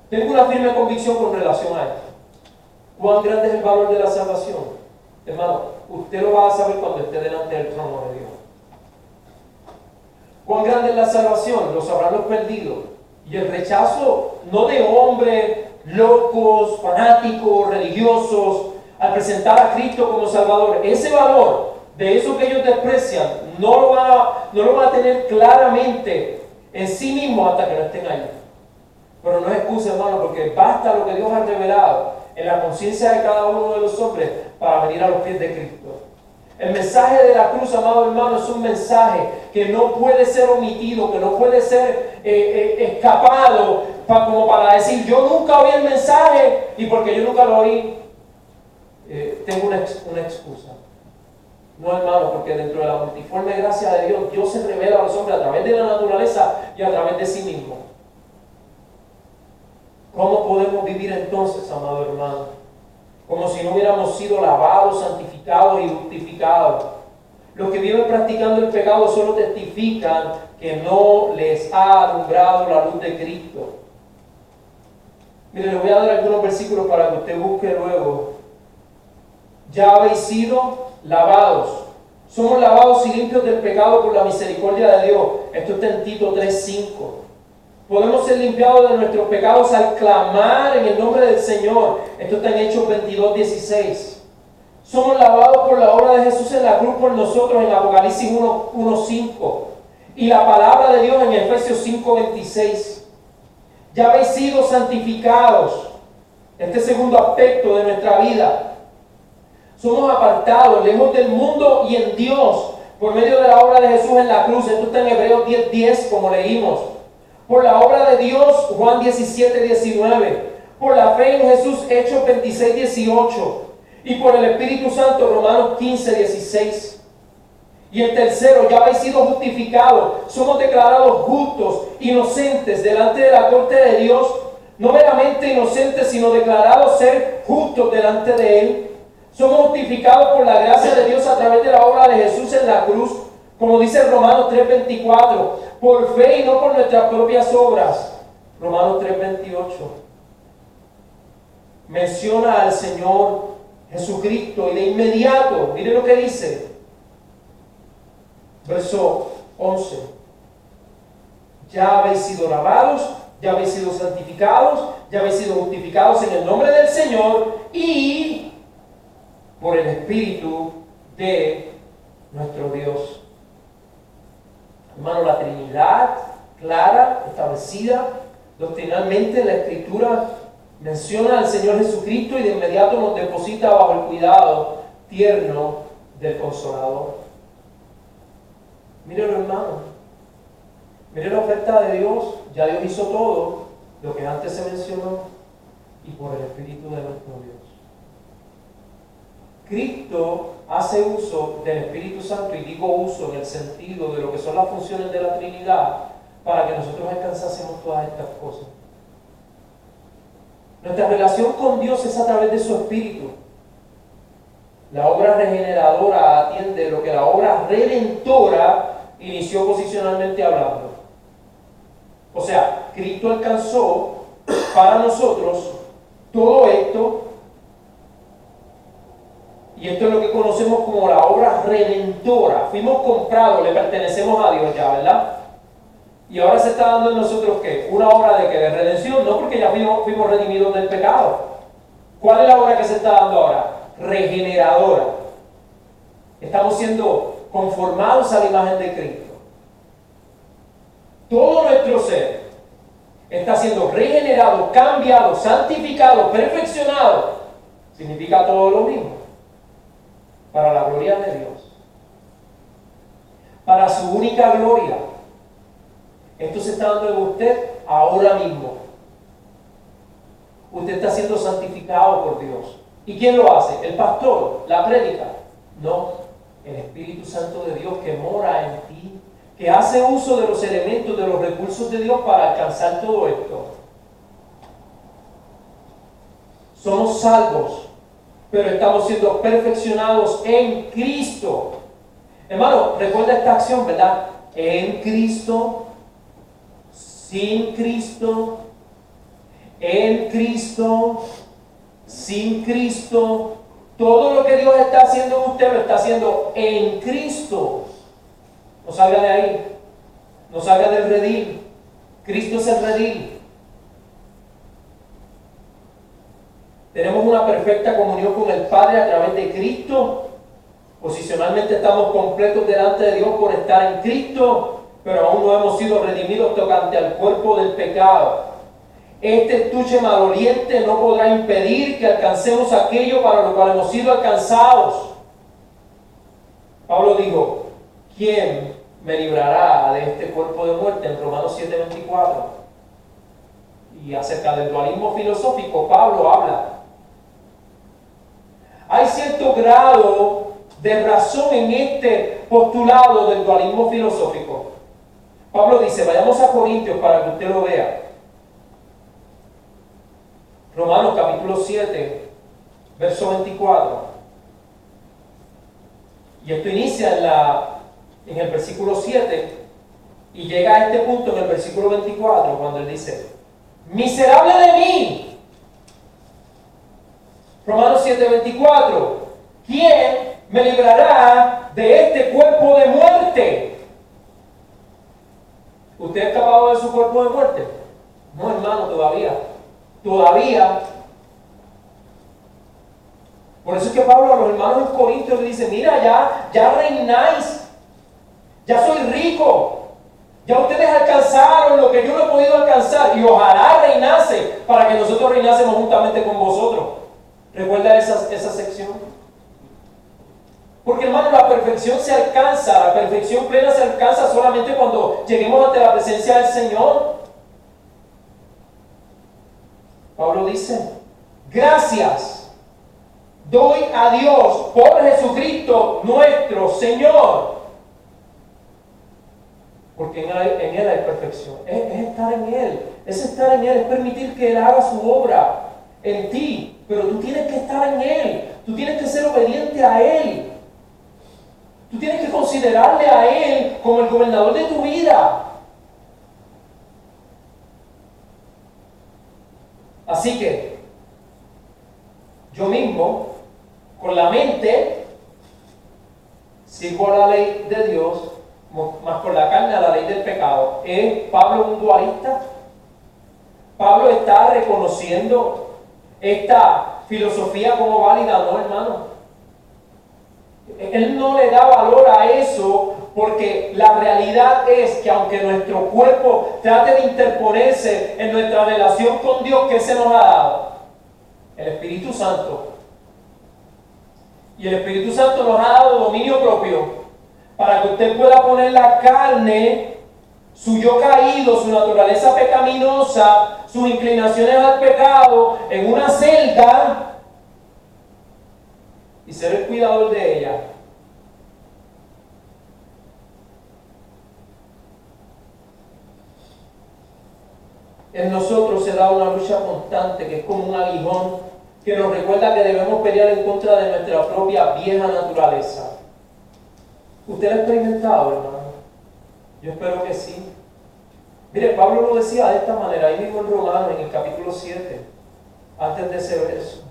tengo una firme convicción con relación a esto. ¿Cuán grande es el valor de la salvación? Hermano, usted lo va a saber cuando esté delante del trono de Dios. ¿Cuán grande es la salvación? Lo sabrán los perdidos. Y el rechazo no de hombres locos, fanáticos, religiosos, al presentar a Cristo como Salvador. Ese valor de eso que ellos desprecian no lo van a tener claramente en sí mismos hasta que no estén ahí. Pero no es excusa, hermano, porque basta lo que Dios ha revelado en la conciencia de cada uno de los hombres para venir a los pies de Cristo. El mensaje de la cruz, amado hermano, es un mensaje que no puede ser omitido, que no puede ser escapado como para decir: yo nunca oí el mensaje y porque yo nunca lo oí, tengo una excusa. No, hermano, porque dentro de la multiforme gracia de Dios, Dios se revela a los hombres a través de la naturaleza y a través de sí mismo. podemos vivir entonces, amado hermano, como si no hubiéramos sido lavados, santificados y justificados. Los que viven practicando el pecado solo testifican que no les ha alumbrado la luz de Cristo. Mire, les voy a dar algunos versículos para que usted busque luego. Ya habéis sido lavados. Somos lavados y limpios del pecado por la misericordia de Dios. Esto está en Tito 3:5. Podemos ser limpiados de nuestros pecados al clamar en el nombre del Señor. Esto está en Hechos 22:16. Somos lavados por la obra de Jesús en la cruz por nosotros en Apocalipsis 1:5. Y la palabra de Dios en Efesios 5:26. Ya habéis sido santificados. Este segundo aspecto de nuestra vida. Somos apartados, lejos del mundo y en Dios, por medio de la obra de Jesús en la cruz. Esto está en Hebreos 10:10, como leímos. Por la obra de Dios, Juan 17:19. Por la fe en Jesús, Hechos 26:18. Y por el Espíritu Santo, Romanos 15:16. Y el tercero, ya habéis sido justificados. Somos declarados justos, inocentes delante de la corte de Dios. No meramente inocentes, sino declarados ser justos delante de Él. Somos justificados por la gracia de Dios a través de la obra de Jesús en la cruz. Como dice Romanos 3:24. Por fe y no por nuestras propias obras. Romanos 3:28. Menciona al Señor Jesucristo y de inmediato, mire lo que dice. Verso 11. Ya habéis sido lavados, ya habéis sido santificados, ya habéis sido justificados en el nombre del Señor y por el Espíritu de nuestro Dios. Hermano, la Trinidad clara, establecida doctrinalmente en la Escritura, menciona al Señor Jesucristo y de inmediato nos deposita bajo el cuidado tierno del Consolador. Mírenlo, hermano. Miren la oferta de Dios. Ya Dios hizo todo lo que antes se mencionó y por el Espíritu de nuestro Dios. Cristo hace uso del Espíritu Santo, y digo uso en el sentido de lo que son las funciones de la Trinidad, para que nosotros alcanzásemos todas estas cosas. Nuestra relación con Dios es a través de su Espíritu. La obra regeneradora atiende lo que la obra redentora inició posicionalmente hablando. O sea, Cristo alcanzó para nosotros todo esto, y esto es lo que conocemos como la obra redentora. Fuimos comprados, le pertenecemos a Dios ya, ¿verdad? Y ahora se está dando en nosotros, ¿qué? Una obra de, ¿qué? De redención, no, porque ya fuimos redimidos del pecado. ¿Cuál es la obra que se está dando ahora? Regeneradora. Estamos siendo conformados a la imagen de Cristo. Todo nuestro ser está siendo regenerado, cambiado, santificado, perfeccionado. Significa todo lo mismo. Para la gloria de Dios. Para su única gloria. Esto se está dando en usted ahora mismo. Usted está siendo santificado por Dios. ¿Y quién lo hace? ¿El pastor? ¿La prédica? No, el Espíritu Santo de Dios que mora en ti, que hace uso de los elementos, de los recursos de Dios para alcanzar todo esto. Somos salvos, pero estamos siendo perfeccionados en Cristo. Hermano, recuerda esta acción, ¿verdad? En Cristo, sin Cristo, en Cristo, sin Cristo. Todo lo que Dios está haciendo en usted lo está haciendo en Cristo. No salga de ahí, no salga del redil. Cristo es el redil. Tenemos una perfecta comunión con el Padre a través de Cristo. Posicionalmente estamos completos delante de Dios por estar en Cristo, pero aún no hemos sido redimidos tocante al cuerpo del pecado. Este estuche maloliente no podrá impedir que alcancemos aquello para lo cual hemos sido alcanzados. Pablo dijo, ¿quién me librará de este cuerpo de muerte? En Romanos 7:24. Y acerca del dualismo filosófico, Pablo habla. Hay cierto grado de razón en este postulado del dualismo filosófico. Pablo dice, vayamos a Corintios para que usted lo vea. Romanos capítulo 7, verso 24. Y esto inicia en el versículo 7 y llega a este punto en el versículo 24 cuando él dice: miserable de mí. Romanos 7, 24. ¿Quién me librará de este cuerpo de muerte? ¿Usted ha escapado de su cuerpo de muerte? No, hermano, todavía. Todavía. Por eso es que Pablo a los hermanos en Corintios le dice: mira, ya reináis. Ya soy rico. Ya ustedes alcanzaron lo que yo no he podido alcanzar. Y ojalá reinase para que nosotros reinásemos juntamente con vosotros. ¿Recuerda esa sección? Porque, hermano, la perfección se alcanza, la perfección plena se alcanza solamente cuando lleguemos ante la presencia del Señor. Pablo dice: gracias doy a Dios por Jesucristo nuestro Señor. Porque en Él hay perfección. Es estar en Él. Es estar en Él. Es permitir que Él haga su obra en ti. Pero tú tienes que estar en Él. Tú tienes que ser obediente a Él. Tú tienes que considerarle a Él como el gobernador de tu vida. Así que yo mismo, con la mente, sirvo a la ley de Dios, más con la carne a la ley del pecado. ¿Es Pablo un dualista? Pablo está reconociendo esta filosofía como válida, ¿no, hermano? Él no le da valor a eso porque la realidad es que aunque nuestro cuerpo trate de interponerse en nuestra relación con Dios, ¿qué se nos ha dado? El Espíritu Santo. Y el Espíritu Santo nos ha dado dominio propio para que usted pueda poner la carne, su yo caído, su naturaleza pecaminosa, sus inclinaciones al pecado en una celda y ser el cuidador de ella. En nosotros se da una lucha constante que es como un aguijón que nos recuerda que debemos pelear en contra de nuestra propia vieja naturaleza. ¿Usted lo ha experimentado, hermano? Yo espero que sí. Mire, Pablo lo decía de esta manera, ahí mismo en Romanos, en el capítulo 7, antes de ese verso.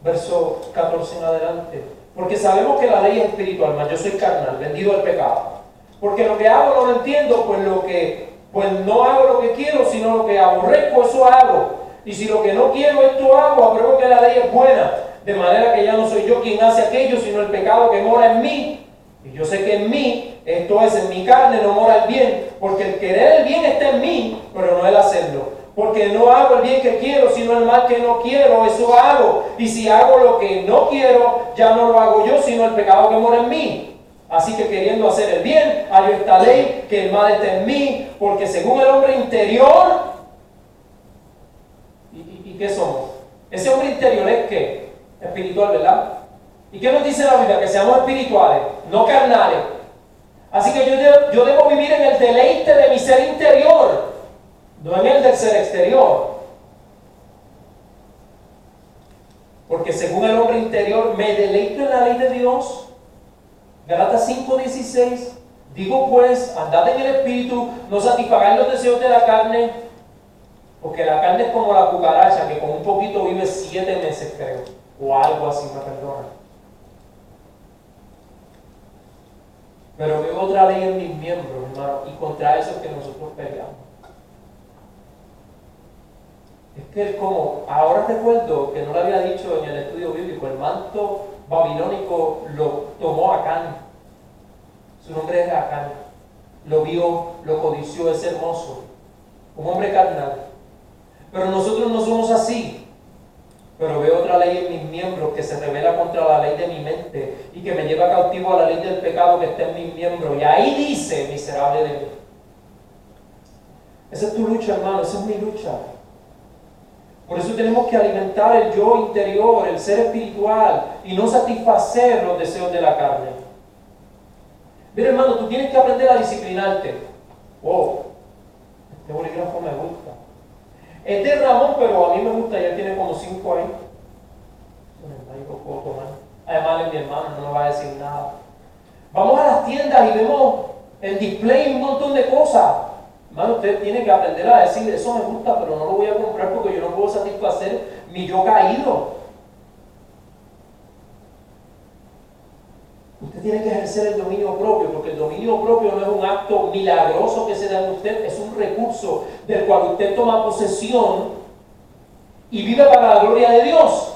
Verso 14 en adelante. Porque sabemos que la ley es espiritual, mas yo soy carnal, vendido al pecado. Porque lo que hago no lo entiendo, pues no hago lo que quiero, sino lo que aborrezco, eso hago. Y si lo que no quiero, esto hago, apruebo que la ley es buena. De manera que ya no soy yo quien hace aquello, sino el pecado que mora en mí. Y yo sé que en mí, esto es, en mi carne no mora el bien. Porque el querer el bien está en mí, pero no el hacerlo. Porque no hago el bien que quiero, sino el mal que no quiero, eso hago. Y si hago lo que no quiero, ya no lo hago yo, sino el pecado que mora en mí. Así que queriendo hacer el bien, hay esta ley, que el mal está en mí, porque según el hombre interior, ¿y qué somos? Ese hombre interior es ¿qué? Espiritual, ¿verdad? ¿Y qué nos dice la Biblia? Que seamos espirituales, no carnales. Así que yo debo vivir en el deleite de mi ser interior, no en el del ser exterior. Porque según el hombre interior me deleito en la ley de Dios. Gálatas 5:16. Digo pues, andad en el espíritu, no satisfagáis los deseos de la carne, porque la carne es como la cucaracha, que con un poquito vive 7 meses, creo, o algo así, me perdona. Pero veo otra ley en mis miembros, hermano, y contra eso es que nosotros peleamos. Es que como, ahora recuerdo que no lo había dicho en el estudio bíblico, el manto babilónico lo tomó Acán. Su nombre es Acán. Lo vio, lo codició, es hermoso. Un hombre carnal. Pero nosotros no somos así. Pero veo otra ley en mis miembros que se revela contra la ley de mi mente y que me lleva cautivo a la ley del pecado que está en mis miembros. Y ahí dice, miserable de mí. Esa es tu lucha, hermano, esa es mi lucha. Por eso tenemos que alimentar el yo interior, el ser espiritual, y no satisfacer los deseos de la carne. Mira, hermano, tú tienes que aprender a disciplinarte. Wow, este bolígrafo me gusta. Es de Ramón, pero a mí me gusta, ya tiene como 5 ahí. Lo puedo tomar. Además, es mi hermano, no me va a decir nada. Vamos a las tiendas y vemos el display, un montón de cosas. Hermano, usted tiene que aprender a decir, eso me gusta, pero no lo voy a comprar porque yo no puedo satisfacer mi yo caído. Usted tiene que ejercer el dominio propio, porque el dominio propio no es un acto milagroso que se da en usted, es un recurso del cual usted toma posesión y vive para la gloria de Dios,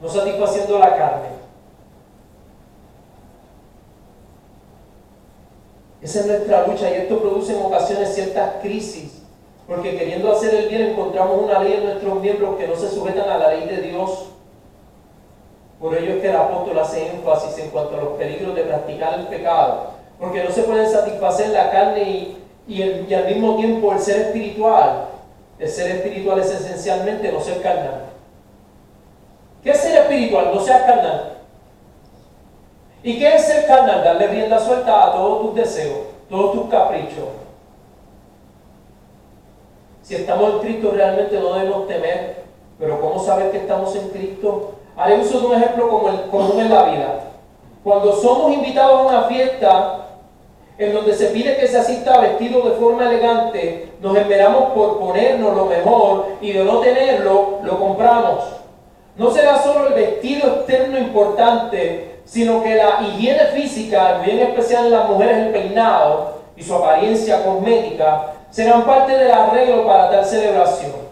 no satisfaciendo la carne. Esa es nuestra lucha y esto produce en ocasiones ciertas crisis, porque queriendo hacer el bien encontramos una ley en nuestros miembros que no se sujetan a la ley de Dios. Por ello es que el apóstol hace énfasis en cuanto a los peligros de practicar el pecado, porque no se pueden satisfacer la carne y al mismo tiempo el ser espiritual. El ser espiritual es esencialmente no ser carnal. ¿Qué es ser espiritual? No ser carnal. ¿Y qué es ser carnal? Darle rienda suelta a todos tus deseos, todos tus caprichos. Si estamos en Cristo realmente no debemos temer, pero ¿cómo saber que estamos en Cristo? Haré uso de un ejemplo común en la vida. Cuando somos invitados a una fiesta en donde se pide que se asista vestido de forma elegante, nos esmeramos por ponernos lo mejor y de no tenerlo, lo compramos. No será solo el vestido externo importante, sino que la higiene física, muy en especial en las mujeres el peinado y su apariencia cosmética, serán parte del arreglo para tal celebración.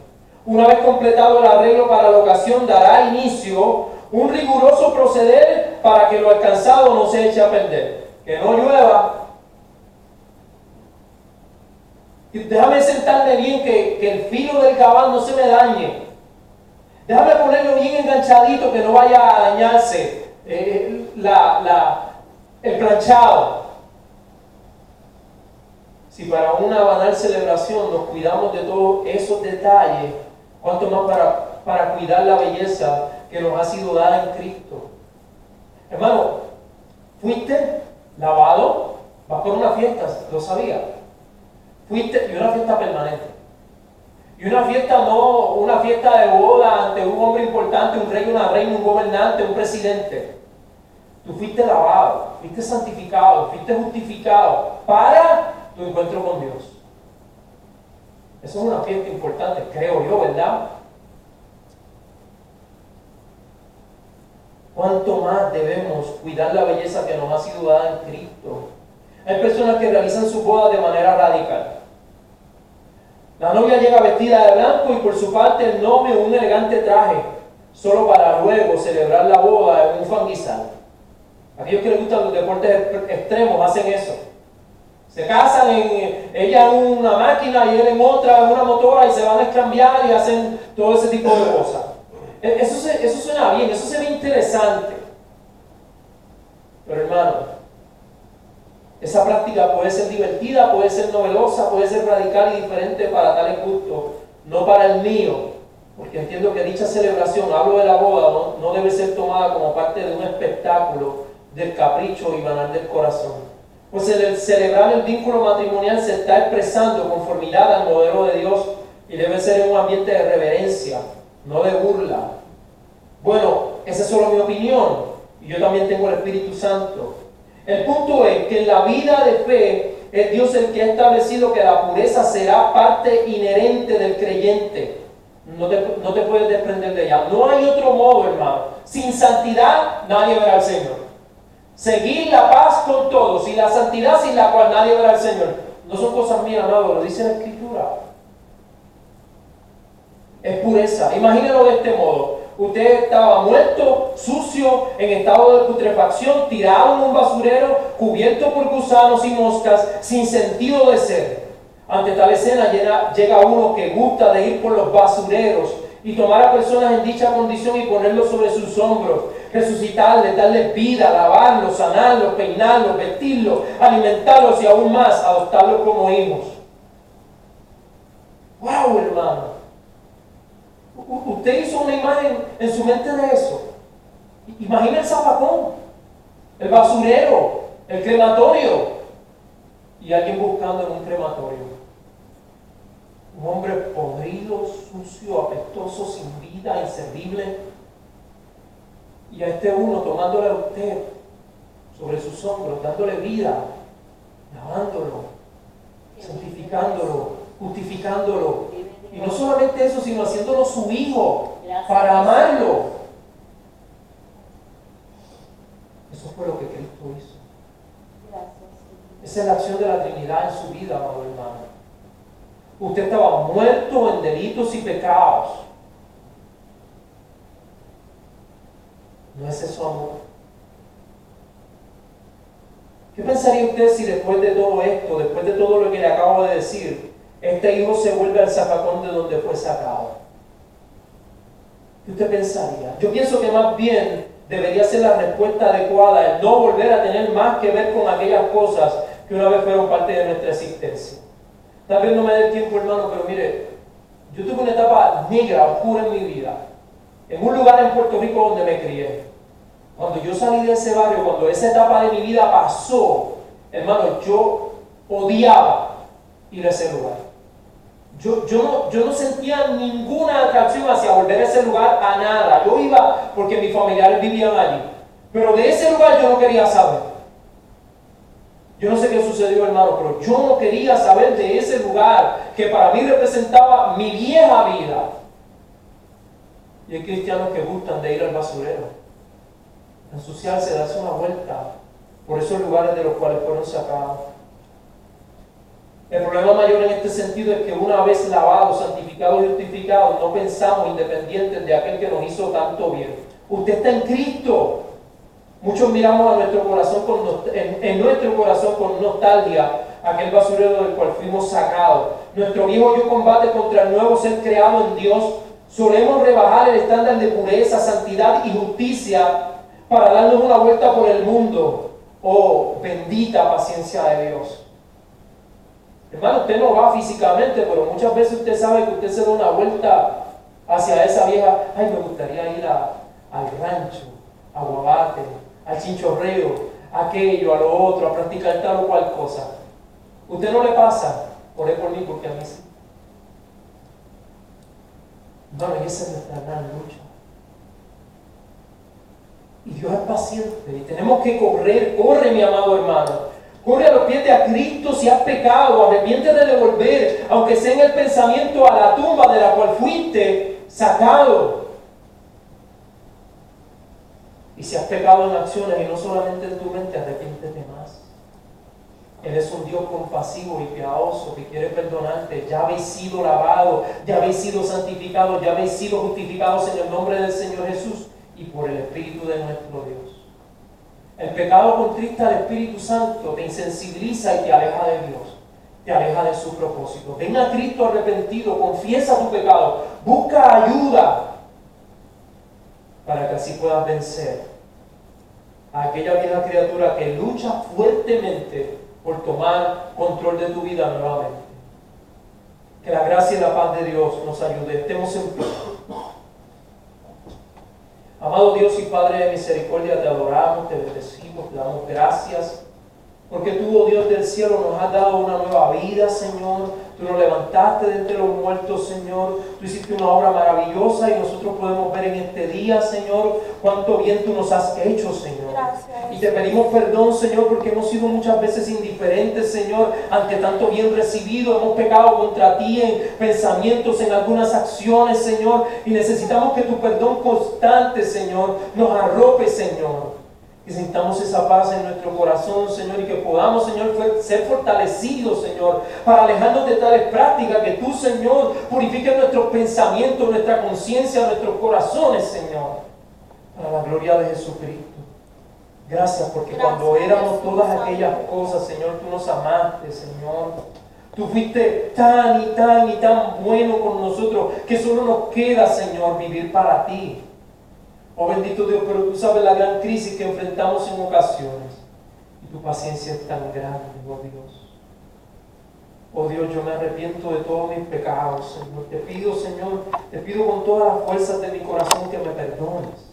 Una vez completado el arreglo para la ocasión, dará inicio un riguroso proceder para que lo alcanzado no se eche a perder. Que no llueva. Y déjame sentarme bien, que el filo del gabán no se me dañe. Déjame ponerlo bien enganchadito, que no vaya a dañarse el planchado. Si para una banal celebración nos cuidamos de todos esos detalles, ¿cuánto más para cuidar la belleza que nos ha sido dada en Cristo? Hermano, fuiste lavado, vas por una fiesta, lo sabía. Fuiste, y una fiesta permanente. Y una fiesta no, una fiesta de boda ante un hombre importante, un rey, una reina, un gobernante, un presidente. Tú fuiste lavado, fuiste santificado, fuiste justificado para tu encuentro con Dios. Eso es una fiesta importante, creo yo, ¿verdad? ¿Cuánto más debemos cuidar la belleza que nos ha sido dada en Cristo? Hay personas que realizan su boda de manera radical. La novia llega vestida de blanco y por su parte el novio un elegante traje, solo para luego celebrar la boda en un fanguizal. Aquellos que les gustan los deportes extremos hacen eso. Se casan, ella en una máquina y él en otra, en una motora, y se van a cambiar y hacen todo ese tipo de cosas. Eso suena bien, eso se ve interesante. Pero hermano, esa práctica puede ser divertida, puede ser novedosa, puede ser radical y diferente para tales gustos, no para el mío, porque entiendo que dicha celebración, hablo de la boda, no debe ser tomada como parte de un espectáculo del capricho y banal del corazón. Pues el celebrar el vínculo matrimonial se está expresando conformidad al modelo de Dios y debe ser en un ambiente de reverencia, no de burla. Bueno, esa es solo mi opinión y yo también tengo el Espíritu Santo. El punto es que en la vida de fe es Dios el que ha establecido que la pureza será parte inherente del creyente. No te puedes desprender de ella. No hay otro modo, hermano. Sin santidad nadie verá al Señor. Seguir la paz con todos y la santidad sin la cual nadie verá al Señor. No son cosas mías, amado, lo dice la Escritura. Es pureza. Imagínalo de este modo. Usted estaba muerto, sucio, en estado de putrefacción, tirado en un basurero, cubierto por gusanos y moscas, sin sentido de ser. Ante tal escena llega uno que gusta de ir por los basureros y tomar a personas en dicha condición y ponerlos sobre sus hombros, resucitarles, darles vida, lavarlos, sanarlos, peinarlos, vestirlos, alimentarlos y aún más, adoptarlos como hijos. ¡Wow, hermano! Usted hizo una imagen en su mente de eso. Imagina el zapacón, el basurero, el crematorio. Y alguien buscando en un crematorio. Un hombre podrido, sucio, apestoso, sin vida, inservible. Y a este uno tomándole a usted sobre sus hombros, dándole vida, lavándolo, santificándolo, justificándolo. Y no solamente eso, sino haciéndolo su hijo, para amarlo. Eso fue lo que Cristo hizo. Esa es la acción de la Trinidad en su vida, amado hermano. Usted estaba muerto en delitos y pecados. ¿No es eso amor? ¿Qué pensaría usted si después de todo esto, después de todo lo que le acabo de decir, este hijo se vuelve al zafacón de donde fue sacado? ¿Qué usted pensaría? Yo pienso que más bien debería ser la respuesta adecuada, el no volver a tener más que ver con aquellas cosas que una vez fueron parte de nuestra existencia. Tal vez no me dé el tiempo, hermano, pero mire, yo tuve una etapa negra, oscura en mi vida, en un lugar en Puerto Rico donde me crié. Cuando yo salí de ese barrio, cuando esa etapa de mi vida pasó, hermano, yo odiaba ir a ese lugar. Yo no sentía ninguna atracción hacia volver a ese lugar a nada. Yo iba porque mis familiares vivían allí, pero de ese lugar yo no quería saber. Yo no sé qué sucedió, hermano, pero yo no quería saber de ese lugar que para mí representaba mi vieja vida. Y hay cristianos que gustan de ir al basurero, ensuciarse, darse una vuelta por esos lugares de los cuales fueron sacados. El problema mayor en este sentido es que una vez lavados, santificados y justificados, no pensamos independientes de aquel que nos hizo tanto bien. Usted está en Cristo. Muchos miramos a nuestro corazón en nuestro corazón con nostalgia aquel basurero del cual fuimos sacados. Nuestro viejo yo combate contra el nuevo ser creado en Dios. Solemos rebajar el estándar de pureza, santidad y justicia para darnos una vuelta por el mundo. Oh, bendita paciencia de Dios. Hermano, usted no va físicamente, pero muchas veces usted sabe que usted se da una vuelta hacia esa vieja. Ay, me gustaría ir al rancho, a Guabate, al chinchorreo, a aquello, a lo otro, a practicar tal o cual cosa. ¿Usted no le pasa? Oré por mí porque a mí sí. Hermano, esa es nuestra gran lucha. Y Dios es paciente y tenemos que correr. Corre, mi amado hermano. Corre a los pies de a Cristo si has pecado. Arrepiéntete de volver, aunque sea en el pensamiento, a la tumba de la cual fuiste sacado. Y si has pecado en acciones y no solamente en tu mente, arrepiéntete más. Él es un Dios compasivo y piadoso que quiere perdonarte. Ya habéis sido lavados, ya habéis sido santificados, ya habéis sido justificados en el nombre del Señor Jesús y por el Espíritu de nuestro Dios. El pecado contrista al Espíritu Santo, te insensibiliza y te aleja de Dios, te aleja de su propósito. Ven a Cristo arrepentido, confiesa tu pecado, busca ayuda para que así puedas vencer a aquella vieja criatura que lucha fuertemente por tomar control de tu vida nuevamente. Que la gracia y la paz de Dios nos ayude. Estemos en pie. Amado Dios y Padre de misericordia, te adoramos, te bendecimos, te damos gracias, porque tú, oh Dios del cielo, nos has dado una nueva vida, Señor. Tú nos levantaste de entre los muertos, Señor. Tú hiciste una obra maravillosa y nosotros podemos ver en este día, Señor, cuánto bien tú nos has hecho, Señor. Gracias. Y te pedimos perdón, Señor, porque hemos sido muchas veces indiferentes, Señor, ante tanto bien recibido. Hemos pecado contra ti en pensamientos, en algunas acciones, Señor. Y necesitamos que tu perdón constante, Señor, nos arrope, Señor. Que sintamos esa paz en nuestro corazón, Señor, y que podamos, Señor, ser fortalecidos, Señor, para alejarnos de tales prácticas, que tú, Señor, purifiques nuestros pensamientos, nuestra conciencia, nuestros corazones, Señor, para la gloria de Jesucristo. Gracias, porque cuando éramos todas aquellas cosas, Señor, tú nos amaste, Señor. Tú fuiste tan y tan y tan bueno con nosotros, que solo nos queda, Señor, vivir para ti. Oh bendito Dios, pero tú sabes la gran crisis que enfrentamos en ocasiones. Y tu paciencia es tan grande, oh Dios. Oh Dios, yo me arrepiento de todos mis pecados, Señor. Te pido, Señor, te pido con todas las fuerzas de mi corazón que me perdones.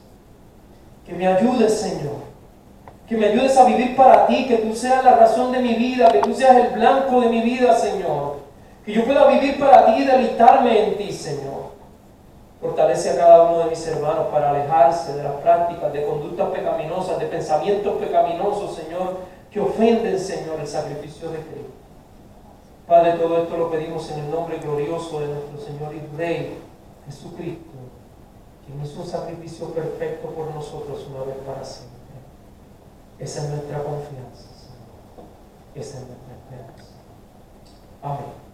Que me ayudes, Señor. Que me ayudes a vivir para ti, que tú seas la razón de mi vida, que tú seas el blanco de mi vida, Señor. Que yo pueda vivir para ti y deleitarme en ti, Señor. Fortalece a cada uno de mis hermanos para alejarse de las prácticas, de conductas pecaminosas, de pensamientos pecaminosos, Señor, que ofenden, Señor, el sacrificio de Cristo. Padre, todo esto lo pedimos en el nombre glorioso de nuestro Señor y Rey, Jesucristo, quien hizo un sacrificio perfecto por nosotros una vez para siempre. Esa es nuestra confianza, Señor. Esa es nuestra esperanza. Amén.